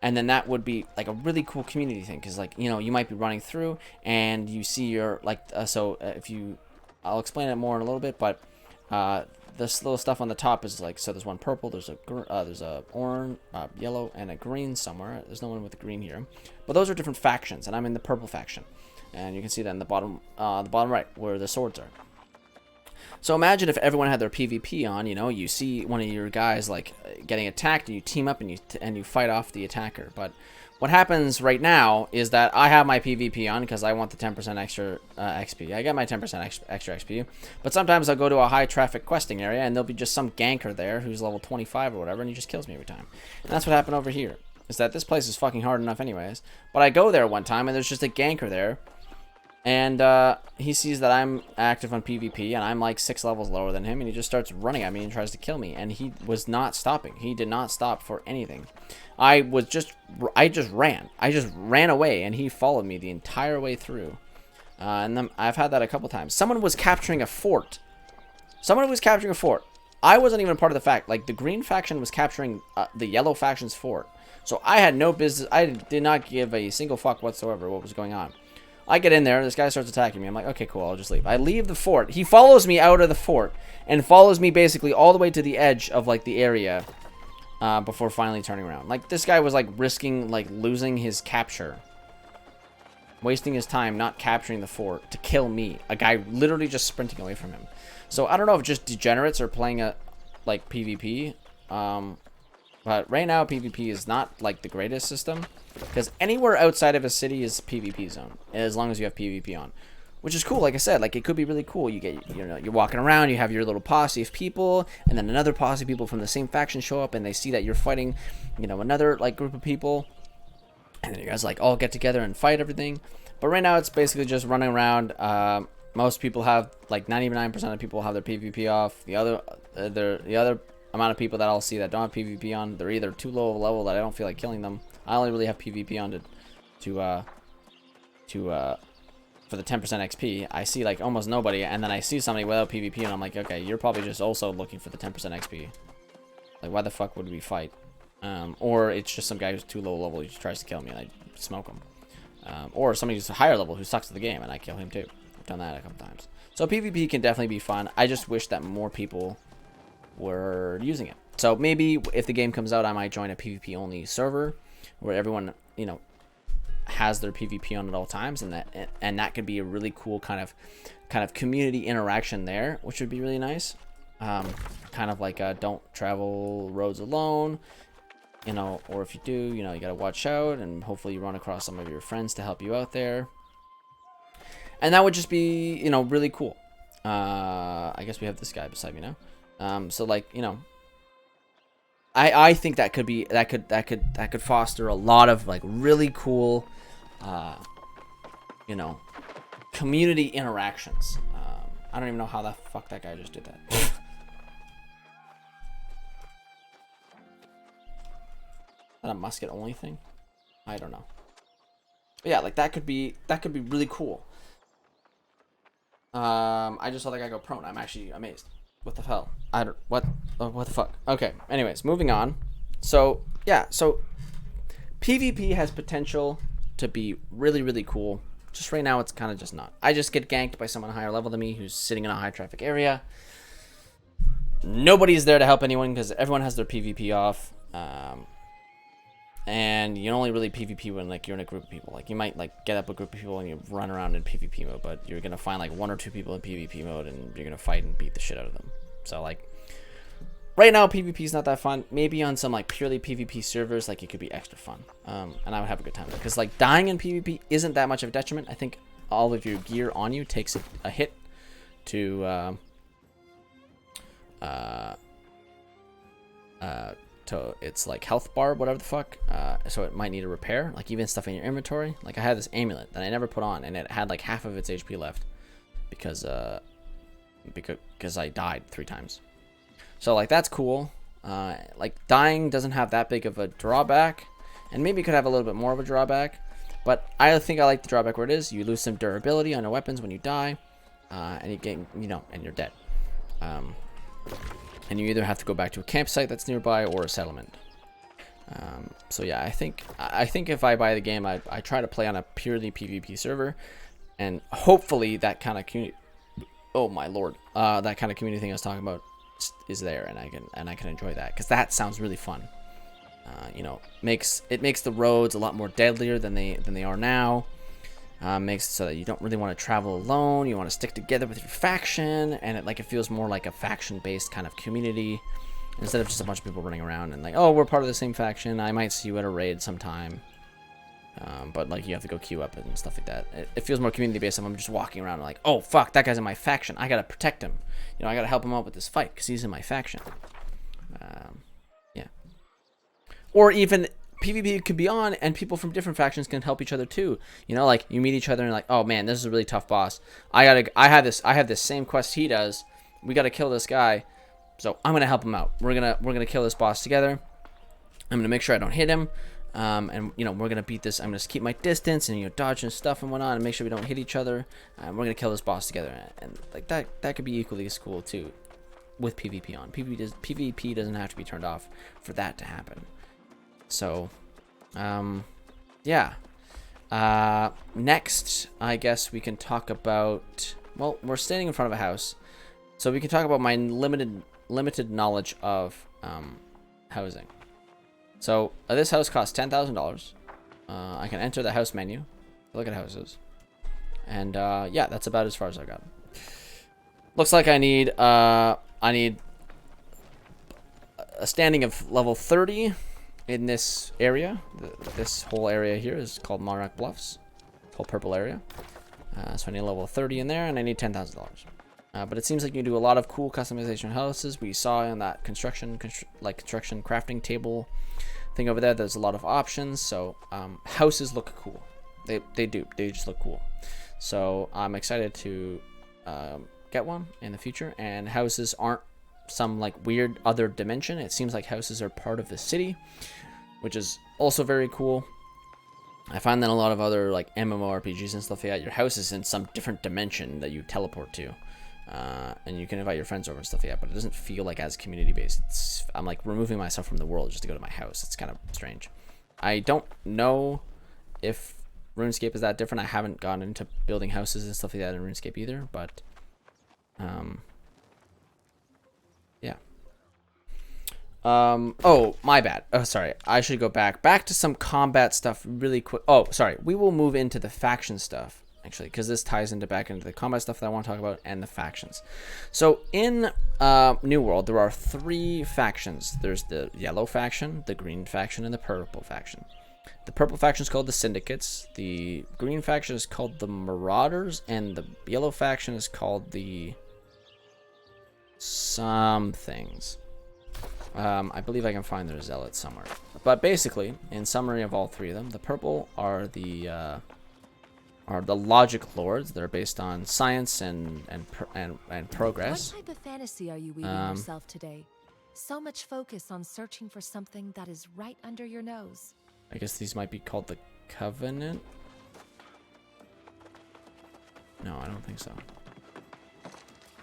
A: And then that would be like a really cool community thing, because, like, you know, you might be running through and you see your, like, if you, I'll explain it more in a little bit, but this little stuff on the top is like, so there's one purple, there's a orange, yellow, and a green somewhere. There's no one with green here, but those are different factions, and I'm in the purple faction, and you can see that in the bottom right where the swords are. So imagine if everyone had their PvP on. You know, you see one of your guys like getting attacked, and you team up and you fight off the attacker. But what happens right now is that I have my PvP on because I want the 10% extra XP. I get my 10% extra XP, but sometimes I'll go to a high traffic questing area and there'll be just some ganker there who's level 25 or whatever, and he just kills me every time. And that's what happened over here. Is that this place is fucking hard enough anyways. But I go there one time and there's just a ganker there. And he sees that I'm active on PvP, and I'm like 6 levels lower than him, and he just starts running at me and tries to kill me. And he was not stopping. He did not stop for anything. I just ran. I just ran away, and he followed me the entire way through. And then I've had that a couple times. Someone was capturing a fort. I wasn't even part of the fact. Like, the green faction was capturing the yellow faction's fort. So I had no business. I did not give a single fuck whatsoever what was going on. I get in there, this guy starts attacking me. I'm like, okay, cool, I'll just leave. I leave the fort. He follows me out of the fort and follows me basically all the way to the edge of, like, the area before finally turning around. Like, this guy was, like, risking, like, losing his capture. Wasting his time not capturing the fort to kill me. A guy literally just sprinting away from him. So, I don't know if just degenerates are playing a, like, PvP. But right now, PvP is not, like, the greatest system. Because anywhere outside of a city is PvP zone, as long as you have PvP on. which is cool. Like I said, like it could be really cool. You get, you know, you're walking around, you have your little posse of people, and then another posse of people from the same faction show up, and they see that you're fighting, you know, another like group of people, and then you guys like all get together and fight everything. But right now it's basically just running around. Most people have, like 99% of people have their PvP off. The other amount of people that I'll see that don't have PvP on, they're either too low of a level that I don't feel like killing them. I only really have PvP on for the 10% XP. I see like almost nobody, and then I see somebody without PvP, and I'm like, okay, you're probably just also looking for the 10% XP. Like, why the fuck would we fight? Or it's just some guy who's too low level who tries to kill me, and I smoke him. Or somebody who's a higher level who sucks at the game, and I kill him too. I've done that a couple times. So PvP can definitely be fun. I just wish that more people were using it. So maybe if the game comes out, I might join a PvP only server where everyone, you know, has their PvP on at all times, and that could be a really cool kind of community interaction there, which would be really nice. Kind of like don't travel roads alone, you know, or if you do, you know, you gotta watch out, and hopefully you run across some of your friends to help you out there. And that would just be, you know, really cool. I guess we have this guy beside me now. So like, you know, I think that could foster a lot of like really cool, you know, community interactions. I don't even know how the fuck that guy just did that. Is that a musket only thing? I don't know. But yeah, like that could be really cool. I just saw that guy go prone. I'm actually amazed. What the hell? What the fuck? Okay. Anyways, moving on. So yeah, so PvP has potential to be really, really cool. Just right now, it's kind of just not. I just get ganked by someone higher level than me who's sitting in a high traffic area. Nobody's there to help anyone because everyone has their PvP off. And you only really PvP when like you're in a group of people. Like you might like get up a group of people and you run around in PvP mode, but you're gonna find like 1 or 2 people in PvP mode and you're gonna fight and beat the shit out of them. So like right now PvP is not that fun. Maybe on some like purely PvP servers, like it could be extra fun. And I would have a good time because like dying in PvP isn't that much of a detriment. I think all of your gear on you takes a hit to its like health bar, whatever the fuck, so it might need a repair, like even stuff in your inventory. Like I had this amulet that I never put on and it had like half of its HP left because I died 3 times. So like that's cool. Like dying doesn't have that big of a drawback, and maybe it could have a little bit more of a drawback, but I think I like the drawback where it is. You lose some durability on your weapons when you die, and you get, you know, and you're dead. And you either have to go back to a campsite that's nearby or a settlement. So yeah, I think if I buy the game, I try to play on a purely PvP server, and hopefully that kind of community. Oh my lord, that kind of community thing I was talking about is there, and I can enjoy that because that sounds really fun. You know, makes the roads a lot more deadlier than they are now. Makes it so that you don't really want to travel alone. You want to stick together with your faction, and it feels more like a faction-based kind of community instead of just a bunch of people running around and like, oh, we're part of the same faction. I might see you at a raid sometime, but like you have to go queue up and stuff like that. It feels more community-based. If I'm just walking around and like, oh fuck, that guy's in my faction. I gotta protect him. You know, I gotta help him out with this fight because he's in my faction. Yeah. Or even PvP could be on and people from different factions can help each other too. You know, like you meet each other and like, oh man, this is a really tough boss. I have this same quest he does. We gotta kill this guy. So I'm gonna help him out. We're gonna kill this boss together. I'm gonna make sure I don't hit him. And you know, we're gonna beat this. I'm gonna just keep my distance and, you know, dodge and stuff and whatnot and make sure we don't hit each other. And we're gonna kill this boss together. And like that could be equally as cool too with PvP on. PvP doesn't have to be turned off for that to happen. So, yeah. Next, I guess we can talk about, well, we're standing in front of a house, so we can talk about my limited knowledge of, housing. So, this house costs $10,000. I can enter the house menu, look at houses, and, yeah, that's about as far as I got. Looks like I need a standing of level 30. In this area, this whole area here is called Monarch Bluffs, whole purple area. So I need a level 30 in there, and I need $10,000. But it seems like you can do a lot of cool customization houses. We saw in that construction crafting table thing over there, there's a lot of options. So houses look cool. They do. They just look cool. So I'm excited to get one in the future. And houses aren't some like weird other dimension. It seems like houses are part of the city, which is also very cool. I find that a lot of other like MMORPGs and stuff like that, your house is in some different dimension that you teleport to. And you can invite your friends over and stuff like that, but it doesn't feel like as community based. I'm like removing myself from the world just to go to my house. It's kind of strange. I don't know if RuneScape is that different. I haven't gone into building houses and stuff like that in RuneScape either, but yeah. Oh, my bad. Oh, sorry. I should go back to some combat stuff really quick. Oh, sorry. We will move into the faction stuff. Actually, because this ties back into the combat stuff that I want to talk about and the factions. So in New World, there are 3 factions. There's the yellow faction, the green faction, and the purple faction. The purple faction is called the Syndicates. The green faction is called the Marauders, and the yellow faction is called the some things. I believe I can find their zealots somewhere. But basically, in summary of all 3 of them, the purple are the logic lords. They're based on science and progress.
B: What type of fantasy are you weaving yourself today? So much focus on searching for something that is right under your nose.
A: I guess these might be called the Covenant. No, I don't think so.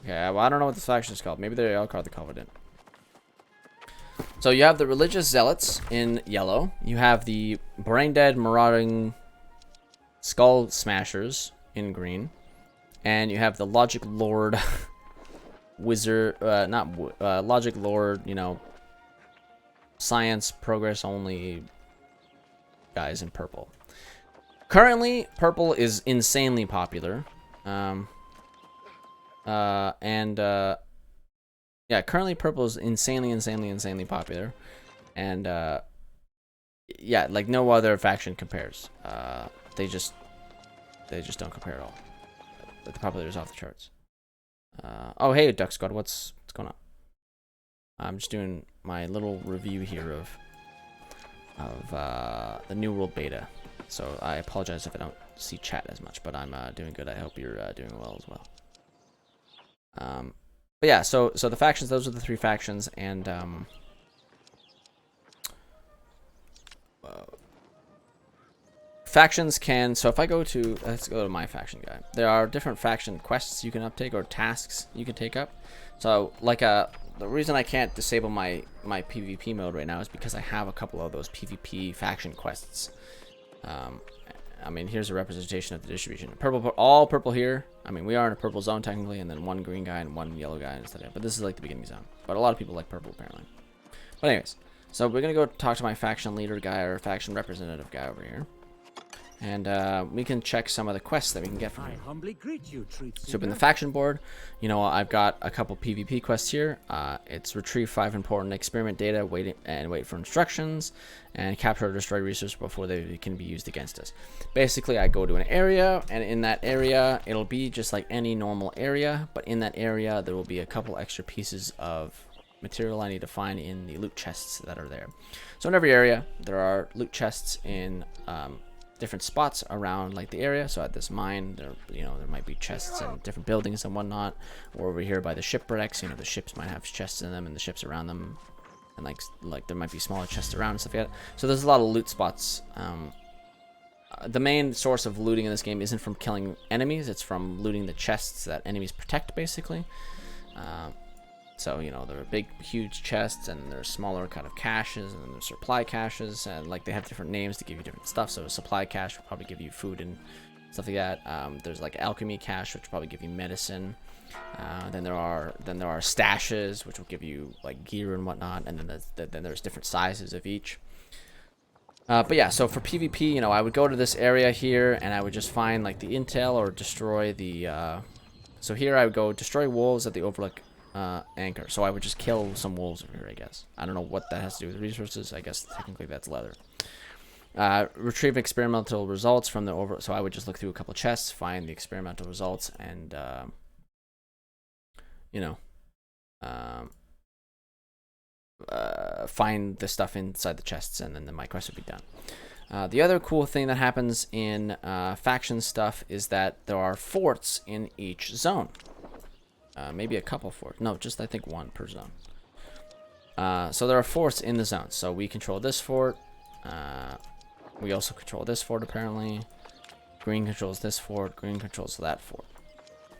A: Okay, well, I don't know what this faction is called. Maybe they all called the Covenant. So you have the religious zealots in yellow. You have the brain dead marauding skull smashers in green, and you have the logic lord wizard, logic lord, you know, science progress only guys in purple. Currently, purple is insanely popular. Yeah, currently purple is insanely popular, and yeah, like no other faction compares. They just don't compare at all. The popularity is off the charts. Oh, hey, Duck Squad, what's going on? I'm just doing my little review here of the New World beta. So I apologize if I don't see chat as much, but I'm doing good. I hope you're doing well as well. But yeah, so the factions, those are the 3 factions, and factions can, so if I go to, let's go to my faction guy. There are different faction quests you can uptake, or tasks you can take up. So like the reason I can't disable my PvP mode right now is because I have a couple of those PvP faction quests. I mean, here's a representation of the distribution. Purple, all purple here. I mean, we are in a purple zone technically, and then 1 green guy and 1 yellow guy instead. But this is like the beginning zone. But a lot of people like purple apparently. But anyways, so we're gonna go talk to my faction leader guy, or faction representative guy over here. And we can check some of the quests that we can get from him. So in the faction board, you know, I've got a couple PvP quests here. It's retrieve 5 important experiment data, wait for instructions, and capture or destroy resources before they can be used against us. Basically, I go to an area, and in that area, it'll be just like any normal area, but in that area, there will be a couple extra pieces of material I need to find in the loot chests that are there. So in every area, there are loot chests in different spots around like the area. So at this mine, there might be chests in different buildings and whatnot, or over here by the shipwrecks, you know, the ships might have chests in them, and the ships around them, and like there might be smaller chests around and stuff like that. So there's a lot of loot spots. The main source of looting in this game isn't from killing enemies, it's from looting the chests that enemies protect, basically. So, you know, there are big, huge chests, and there's smaller kind of caches, and then there's supply caches, and like they have different names to give you different stuff. So a supply cache will probably give you food and stuff like that. There's like alchemy cache, which will probably give you medicine. Then there are stashes, which will give you like gear and whatnot, and then there's different sizes of each. But yeah, so for PvP, you know, I would go to this area here, and I would just find like the intel or destroy the. So here I would go destroy wolves at the Overlook anchor. So I would just kill some wolves over here, I guess. I don't know what that has to do with resources. I guess technically that's leather. Retrieve experimental results from the over. So I would just look through a couple chests, find the experimental results, and you know, find the stuff inside the chests, and then my quest would be done. The other cool thing that happens in faction stuff is that there are forts in each zone. Maybe a couple forts. No, just I think one per zone. So there are forts in the zone. So we control this fort. We also control this fort apparently. Green controls this fort. Green controls that fort.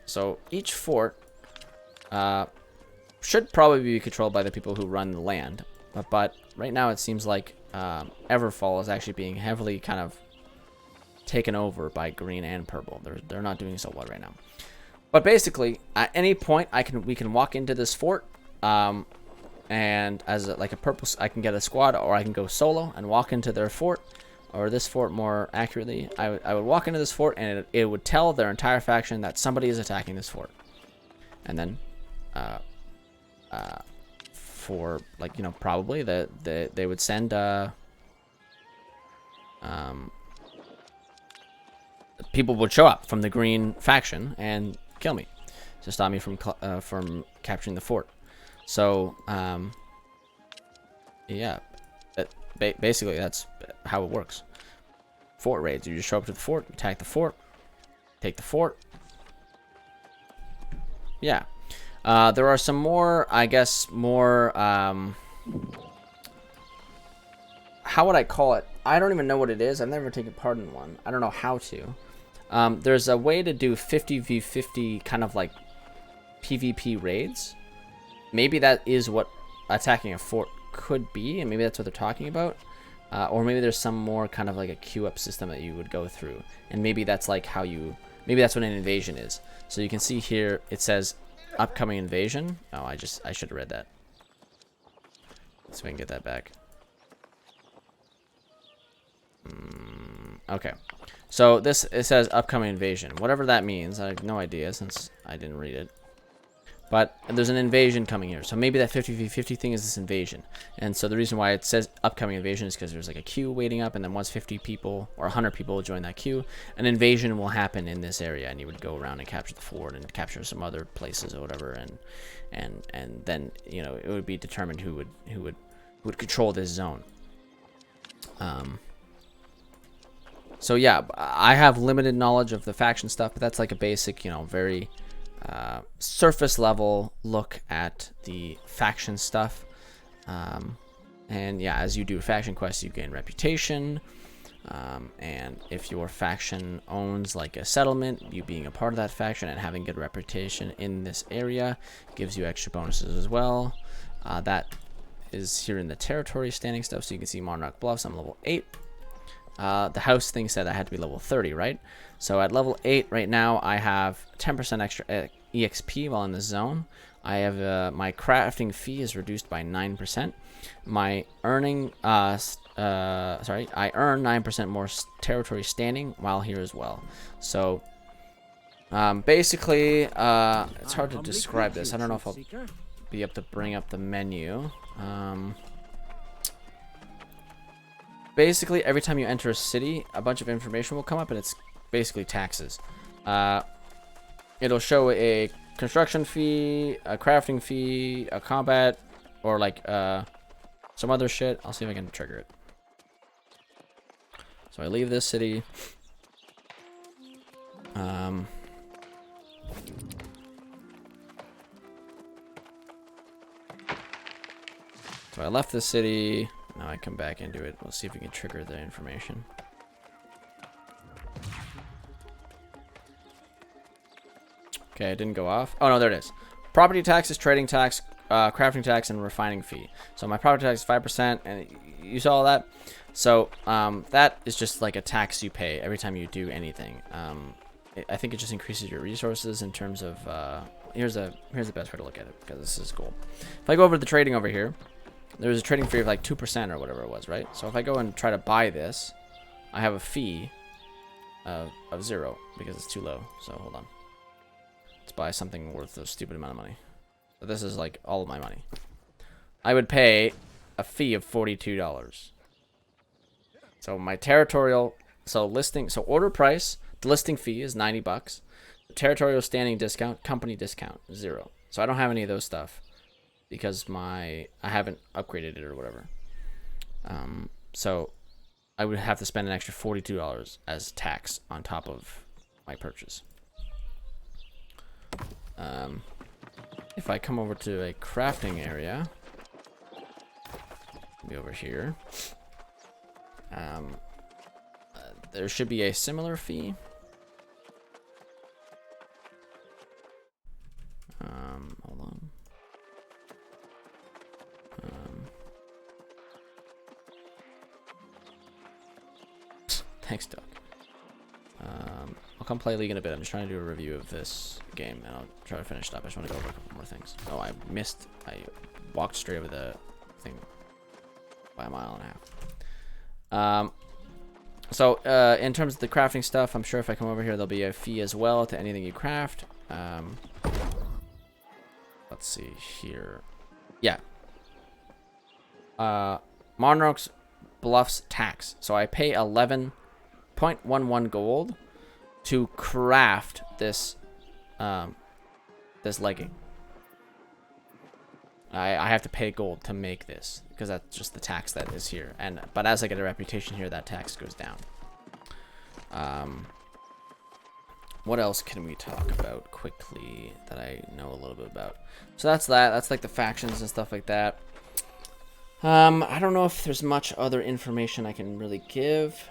A: So each fort should probably be controlled by the people who run the land. But right now it seems like Everfall is actually being heavily kind of taken over by green and purple. They're not doing so well right now. But basically, at any point, we can walk into this fort, and as like a purple, I can get a squad, or I can go solo and walk into their fort, or this fort more accurately. I would walk into this fort, and it would tell their entire faction that somebody is attacking this fort, and then, for like probably they would send people would show up from the green faction and kill me to stop me from capturing the fort. So yeah, basically that's how it works. Fort raids. You just show up to the fort, attack the fort, take the fort. Yeah. There are some more, I guess, more how would I call it? I don't even know what it is. I've never taken part in one. I don't know how to. There's a way to do 50v50 kind of like PvP raids. Maybe that is what attacking a fort could be, and maybe that's what they're talking about. Or maybe there's some more kind of like a queue up system that you would go through, and maybe that's like how you, maybe that's what an invasion is. So you can see here it says upcoming invasion. Oh, I should have read that. Let's see if I can get that back. Okay. So it says upcoming invasion. Whatever that means, I have no idea since I didn't read it. But there's an invasion coming here. So maybe that 50v50 thing is this invasion. And so the reason why it says upcoming invasion is because there's like a queue waiting up, and then once 50 people or 100 people join that queue, an invasion will happen in this area, and you would go around and capture the fort and capture some other places or whatever, and then it would be determined who would control this zone. So yeah, I have limited knowledge of the faction stuff, but that's like a basic, very surface level look at the faction stuff. And yeah, as you do faction quests, you gain reputation. And if your faction owns like a settlement, you being a part of that faction and having good reputation in this area gives you extra bonuses as well. That is here in the territory standing stuff. So you can see Monarch Bluffs, I'm level 8. The house thing said I had to be level 30, right? So at level 8 right now, I have 10% extra EXP while in the zone. I have my crafting fee is reduced by 9%. My earning, I earn 9% more territory standing while here as well. So basically, it's hard to describe this. I don't know if I'll be able to bring up the menu. Basically, every time you enter a city, a bunch of information will come up, and it's basically taxes. It'll show a construction fee, a crafting fee, a combat, or like some other shit. I'll see if I can trigger it. So I leave this city. So I left the city. Now I come back into it. We'll see if we can trigger the information. Okay, it didn't go off. Oh, no, there it is. Property taxes, trading tax, crafting tax, and refining fee. So my property tax is 5%, and you saw all that. So that is just like a tax you pay every time you do anything. I think it just increases your resources in terms of... here's the best way to look at it, because this is cool. If I go over to the trading over here, there's a trading fee of like 2% or whatever it was, right? So if I go and try to buy this, I have a fee of 0 because it's too low. So hold on. Let's buy something worth a stupid amount of money. So this is like all of my money. I would pay a fee of $42. So my territorial, so order price, the listing fee is $90. The territorial standing discount, company discount, 0. So I don't have any of those stuff because I haven't upgraded it or whatever. So I would have to spend an extra $42 as tax on top of my purchase. If I come over to a crafting area, be over here. There should be a similar fee. Hold on. Thanks, Doug. I'll come play League in a bit. I'm just trying to do a review of this game, and I'll try to finish it up. I just want to go over a couple more things. Oh, I walked straight over the thing by a mile and a half. So in terms of the crafting stuff, I'm sure if I come over here, there'll be a fee as well to anything you craft. Let's see here. Yeah. Monarch's Bluffs tax. So I pay 11.11 gold to craft this this legging. I have to pay gold to make this because that's just the tax that is here. But as I get a reputation here, that tax goes down. What else can we talk about quickly that I know a little bit about? So that's that. That's like the factions and stuff like that. I don't know if there's much other information I can really give.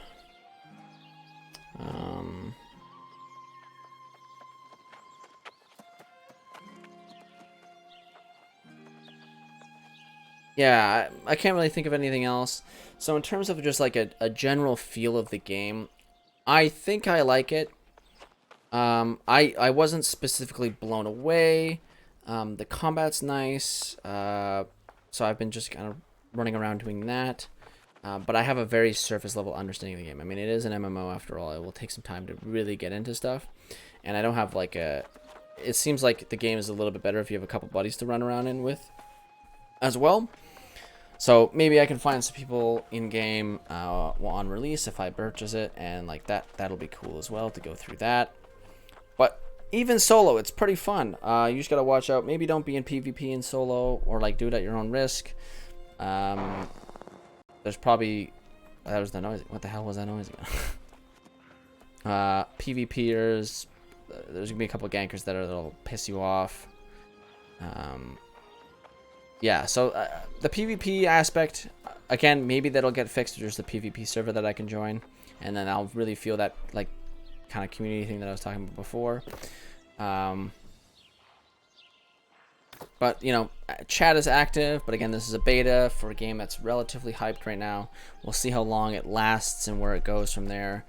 A: Yeah, I can't really think of anything else. So in terms of just like a general feel of the game, I think I like it. I wasn't specifically blown away. The combat's nice. So I've been just kind of running around doing that. But I have a very surface level understanding of the game. I mean, it is an MMO after all. It will take some time to really get into stuff. And I don't have like it seems like the game is a little bit better if you have a couple buddies to run around in with as well. So maybe I can find some people in game on release if I purchase it, and like that'll be cool as well to go through that. But even solo, it's pretty fun. You just gotta watch out. Maybe don't be in PvP in solo, or like do it at your own risk. There's probably that was the noise. What the hell was that noise again? PvPers. There's gonna be a couple of gankers that'll piss you off. Yeah, so the PvP aspect, again, maybe that'll get fixed. There's the PvP server that I can join, and then I'll really feel that like kind of community thing that I was talking about before. But you know, chat is active, but again, this is a beta for a game that's relatively hyped right now. We'll see how long it lasts and where it goes from there.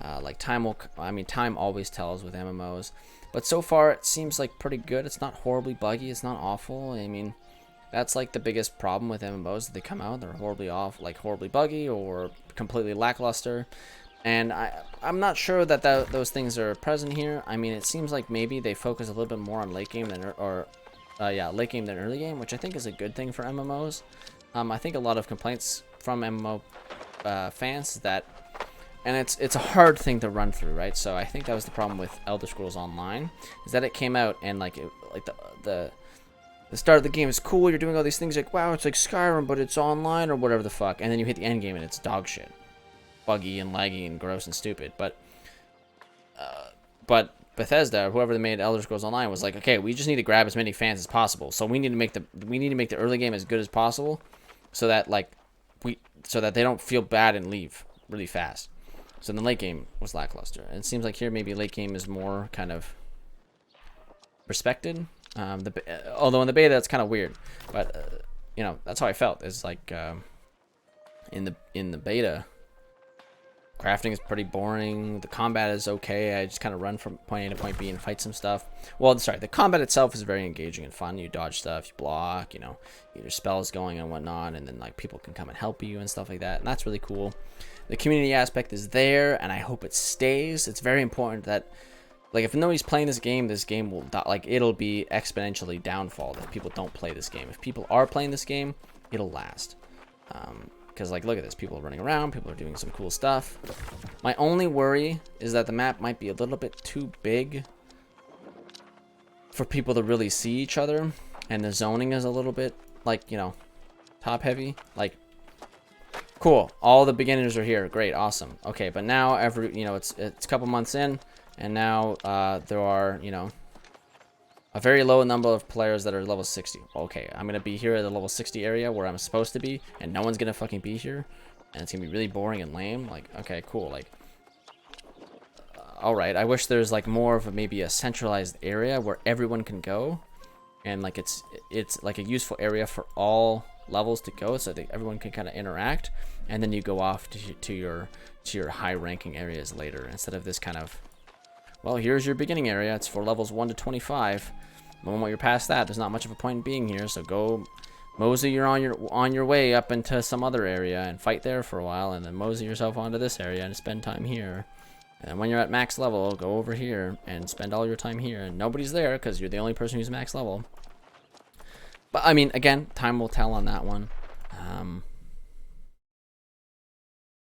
A: Like time always tells with MMOs, but so far it seems like pretty good. It's not horribly buggy. It's not awful. I mean, that's like the biggest problem with MMOs that they come out. They're horribly horribly buggy or completely lackluster. And I'm not sure that those things are present here. I mean, it seems like maybe they focus a little bit more on late game than late game than early game, which I think is a good thing for MMOs. I think a lot of complaints from MMO fans is that, and it's a hard thing to run through, right? So I think that was the problem with Elder Scrolls Online, is that it came out and like the start of the game is cool. You're doing all these things like, wow, it's like Skyrim, but it's online or whatever the fuck, and then you hit the end game and it's dog shit, buggy and laggy and gross and stupid. But Bethesda, or whoever made Elder Scrolls Online, was like, okay, we just need to grab as many fans as possible. So we need to make the early game as good as possible, so that they don't feel bad and leave really fast. So the late game was lackluster, and it seems like here maybe late game is more kind of respected. Although in the beta it's kind of weird, but you know, that's how I felt. It's like in the beta, crafting is pretty boring. The combat is okay. I just kind of run from point A to point B and fight some stuff. Well, sorry, the combat itself is very engaging and fun. You dodge stuff, you block, you know, you get your spells going and whatnot, and then like people can come and help you and stuff like that, and that's really cool. The community aspect is there, and I hope it stays. It's very important that, like, if nobody's playing this game will it'll be exponentially downfall if people don't play this game. If people are playing this game, it'll last. because like look at this, people are running around, people are doing some cool stuff. My only worry is that the map might be a little bit too big for people to really see each other, and the zoning is a little bit like, you know, top heavy. Like, cool, all the beginners are here, great, awesome. Okay, but now you know, it's a couple months in, and now there are, you know, a very low number of players that are level 60. Okay, I'm gonna be here at the level 60 area where I'm supposed to be, and no one's gonna fucking be here, and it's gonna be really boring and lame. Like, okay, cool. Like, all right. I wish there's like more of maybe a centralized area where everyone can go, and like it's like a useful area for all levels to go, so that everyone can kind of interact, and then you go off to your high ranking areas later, instead of this kind of, well, here's your beginning area. It's for levels 1 to 25. The moment you're past that, there's not much of a point in being here. So go mosey on your way up into some other area and fight there for a while, and then mosey yourself onto this area and spend time here. And when you're at max level, go over here and spend all your time here. And nobody's there because you're the only person who's max level. But I mean, again, time will tell on that one.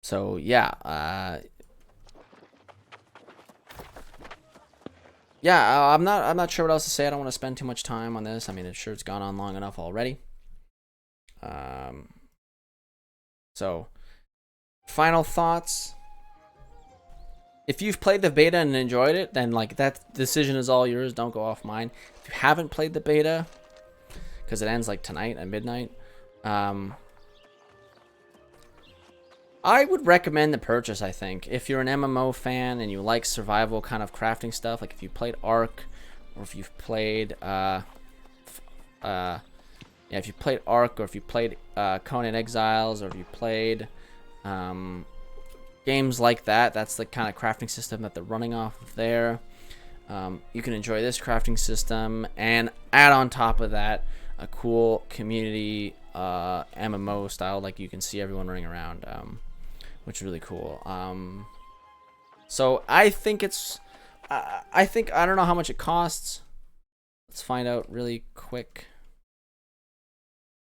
A: So yeah. Yeah, I'm not sure what else to say. I don't want to spend too much time on this. I mean, it's gone on long enough already. So, final thoughts. If you've played the beta and enjoyed it, then like that decision is all yours. Don't go off mine. If you haven't played the beta, because it ends like tonight at midnight, I would recommend the purchase, I think. If you're an MMO fan and you like survival kind of crafting stuff, like if you played Ark, or if you've played, if you played Ark, or if you played Conan Exiles, or if you played games like that, that's the kind of crafting system that they're running off of there. You can enjoy this crafting system, and add on top of that a cool community MMO style, like you can see everyone running around. Which is really cool. So I think it's, I don't know how much it costs. Let's find out really quick.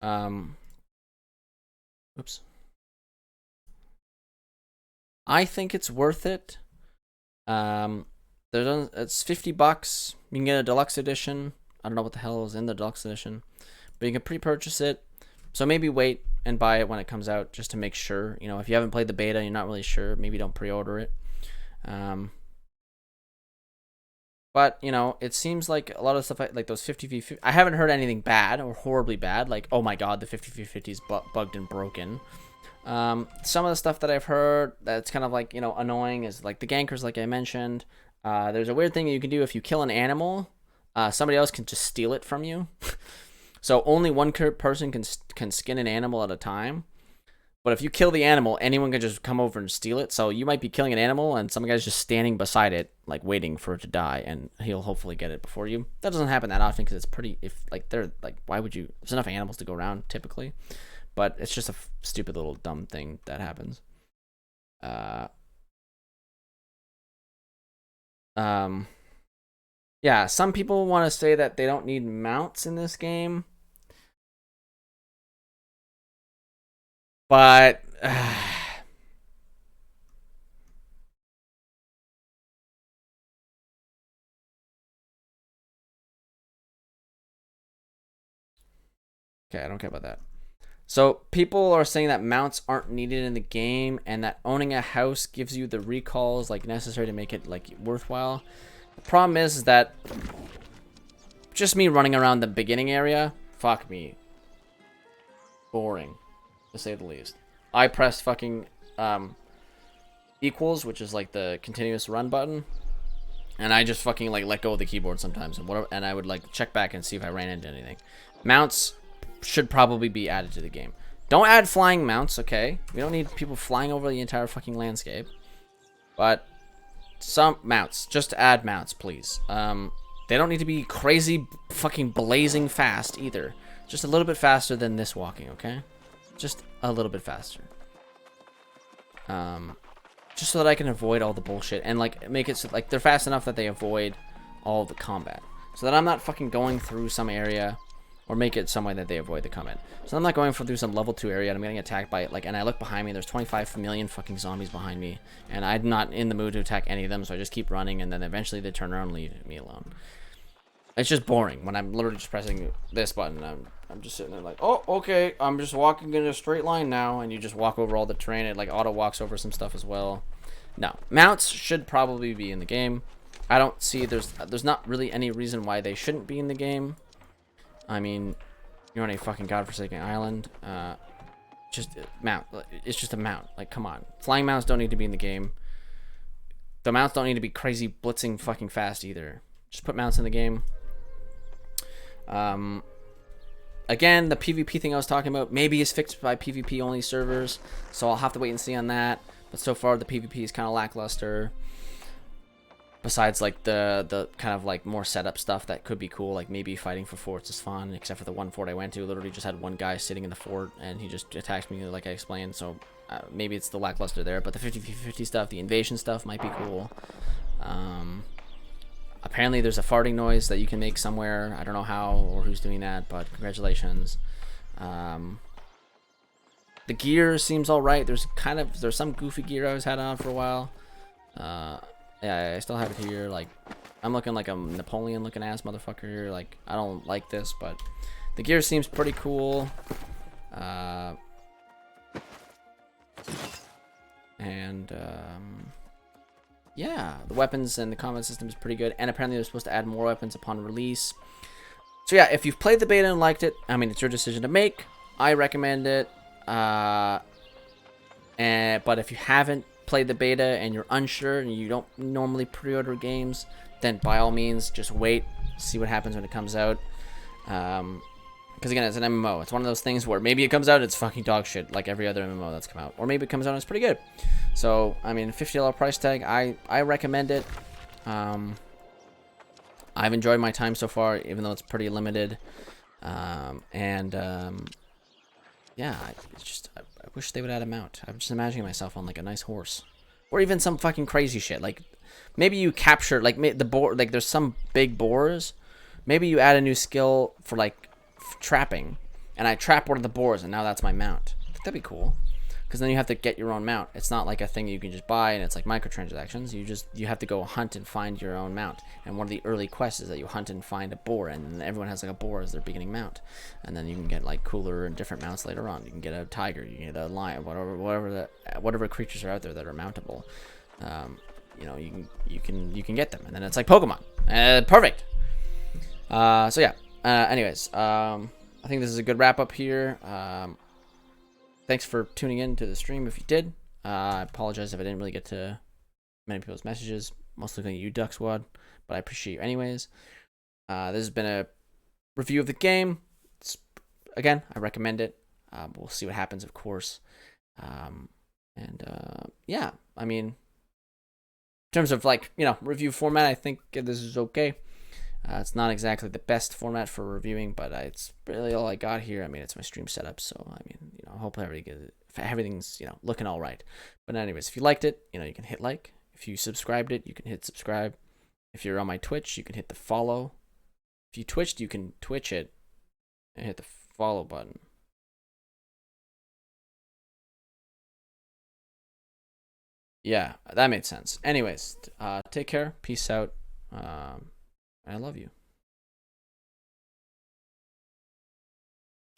A: Oops. I think it's worth it. It's $50. You can get a deluxe edition. I don't know what the hell is in the deluxe edition, but you can pre-purchase it. So maybe wait and buy it when it comes out, just to make sure. You know, if you haven't played the beta, you're not really sure, maybe don't pre-order it. But you know, it seems like a lot of stuff like those 50v50, I haven't heard anything bad or horribly bad, like, oh my god, the 50v50 is bugged and broken. Some of the stuff that I've heard that's kind of like, you know, annoying is like the gankers, like I mentioned. There's a weird thing that you can do if you kill an animal, somebody else can just steal it from you. So only one person can skin an animal at a time. But if you kill the animal, anyone can just come over and steal it. So you might be killing an animal and some guy's just standing beside it, like waiting for it to die, and he'll hopefully get it before you. That doesn't happen that often because it's pretty, why would you, there's enough animals to go around typically. But it's just a stupid little dumb thing that happens. Yeah, some people want to say that they don't need mounts in this game. But okay, I don't care about that. So people are saying that mounts aren't needed in the game, and that owning a house gives you the recalls like necessary to make it like worthwhile. The problem is that just me running around the beginning area, fuck me, boring, to say the least. I pressed fucking equals, which is like the continuous run button, and I just fucking like let go of the keyboard sometimes, and whatever, and I would like check back and see if I ran into anything. Mounts should probably be added to the game. Don't add flying mounts, okay? We don't need people flying over the entire fucking landscape. But some mounts, just add mounts, please. They don't need to be crazy fucking blazing fast either. Just a little bit faster than this walking, okay? Just a little bit faster. Just so that I can avoid all the bullshit and like make it so like they're fast enough that they avoid all the combat. So that I'm not fucking going through some area or make it some way that they avoid the come in. So I'm not going through some level 2 area and I'm getting attacked by like, and I look behind me, there's 25 million fucking zombies behind me, and I'm not in the mood to attack any of them, so I just keep running, and then eventually they turn around and leave me alone. It's just boring when I'm literally just pressing this button. I'm just sitting there like, oh, okay, I'm just walking in a straight line now, and you just walk over all the terrain. It like auto walks over some stuff as well. No, mounts should probably be in the game. I don't see there's not really any reason why they shouldn't be in the game. I mean, you're on a fucking godforsaken island. Just mount. It's just a mount. Like, come on. Flying mounts don't need to be in the game. The mounts don't need to be crazy blitzing fucking fast either. Just put mounts in the game. Again, the PvP thing I was talking about maybe is fixed by PvP only servers, so I'll have to wait and see on that. But so far, the PvP is kind of lackluster. Besides, like, the kind of, like, more setup stuff that could be cool. Like, maybe fighting for forts is fun, except for the one fort I went to. Literally just had one guy sitting in the fort, and he just attacked me, like I explained. So, maybe it's the lackluster there. But the 50-50 stuff, the invasion stuff might be cool. Apparently, there's a farting noise that you can make somewhere. I don't know how or who's doing that, but congratulations. The gear seems alright. There's some goofy gear I was had on for a while. Yeah, I still have it here. Like, I'm looking like a Napoleon-looking ass motherfucker here. Like, I don't like this, but the gear seems pretty cool. Yeah, the weapons and the combat system is pretty good. And apparently they're supposed to add more weapons upon release. So yeah, if you've played the beta and liked it, I mean, it's your decision to make. I recommend it. But if you haven't played the beta and you're unsure and you don't normally pre-order games, then by all means just wait, see what happens when it comes out. Because again, it's an MMO. It's one of those things where maybe it comes out, it's fucking dog shit like every other MMO that's come out, or maybe it comes out and it's pretty good. So I mean, $50 price tag, I recommend it. I've enjoyed my time so far, even though it's pretty limited. Yeah, I wish they would add a mount. I'm just imagining myself on like a nice horse, or even some fucking crazy shit. Like maybe you capture like the boar. Like there's some big boars. Maybe you add a new skill for like trapping, and I trap one of the boars, and now that's my mount. I think that'd be cool. Because then you have to get your own mount. It's not like a thing you can just buy and it's like microtransactions. You have to go hunt and find your own mount. And one of the early quests is that you hunt and find a boar, and then everyone has like a boar as their beginning mount. And then you can get like cooler and different mounts later on. You can get a tiger, you can get a lion, whatever creatures are out there that are mountable. You know, you can get them, and then it's like Pokemon. Perfect. So yeah. Anyways, I think this is a good wrap up here. Thanks for tuning in to the stream if you did. I apologize if I didn't really get to many people's messages, mostly thank you, Duck Squad, but I appreciate you anyways. This has been a review of the game. Again, I recommend it. We'll see what happens, of course. Yeah, I mean, in terms of like, you know, review format, I think this is okay. It's not exactly the best format for reviewing, but it's really all I got here. I mean, it's my stream setup, so I mean, you know, hopefully everything's, you know, looking all right. But anyways, if you liked it, you know, you can hit like. If you subscribed it, you can hit subscribe. If you're on my Twitch, you can hit the follow. If you twitched, you can twitch it and hit the follow button. Yeah, that made sense. Anyways, take care. Peace out. I love you.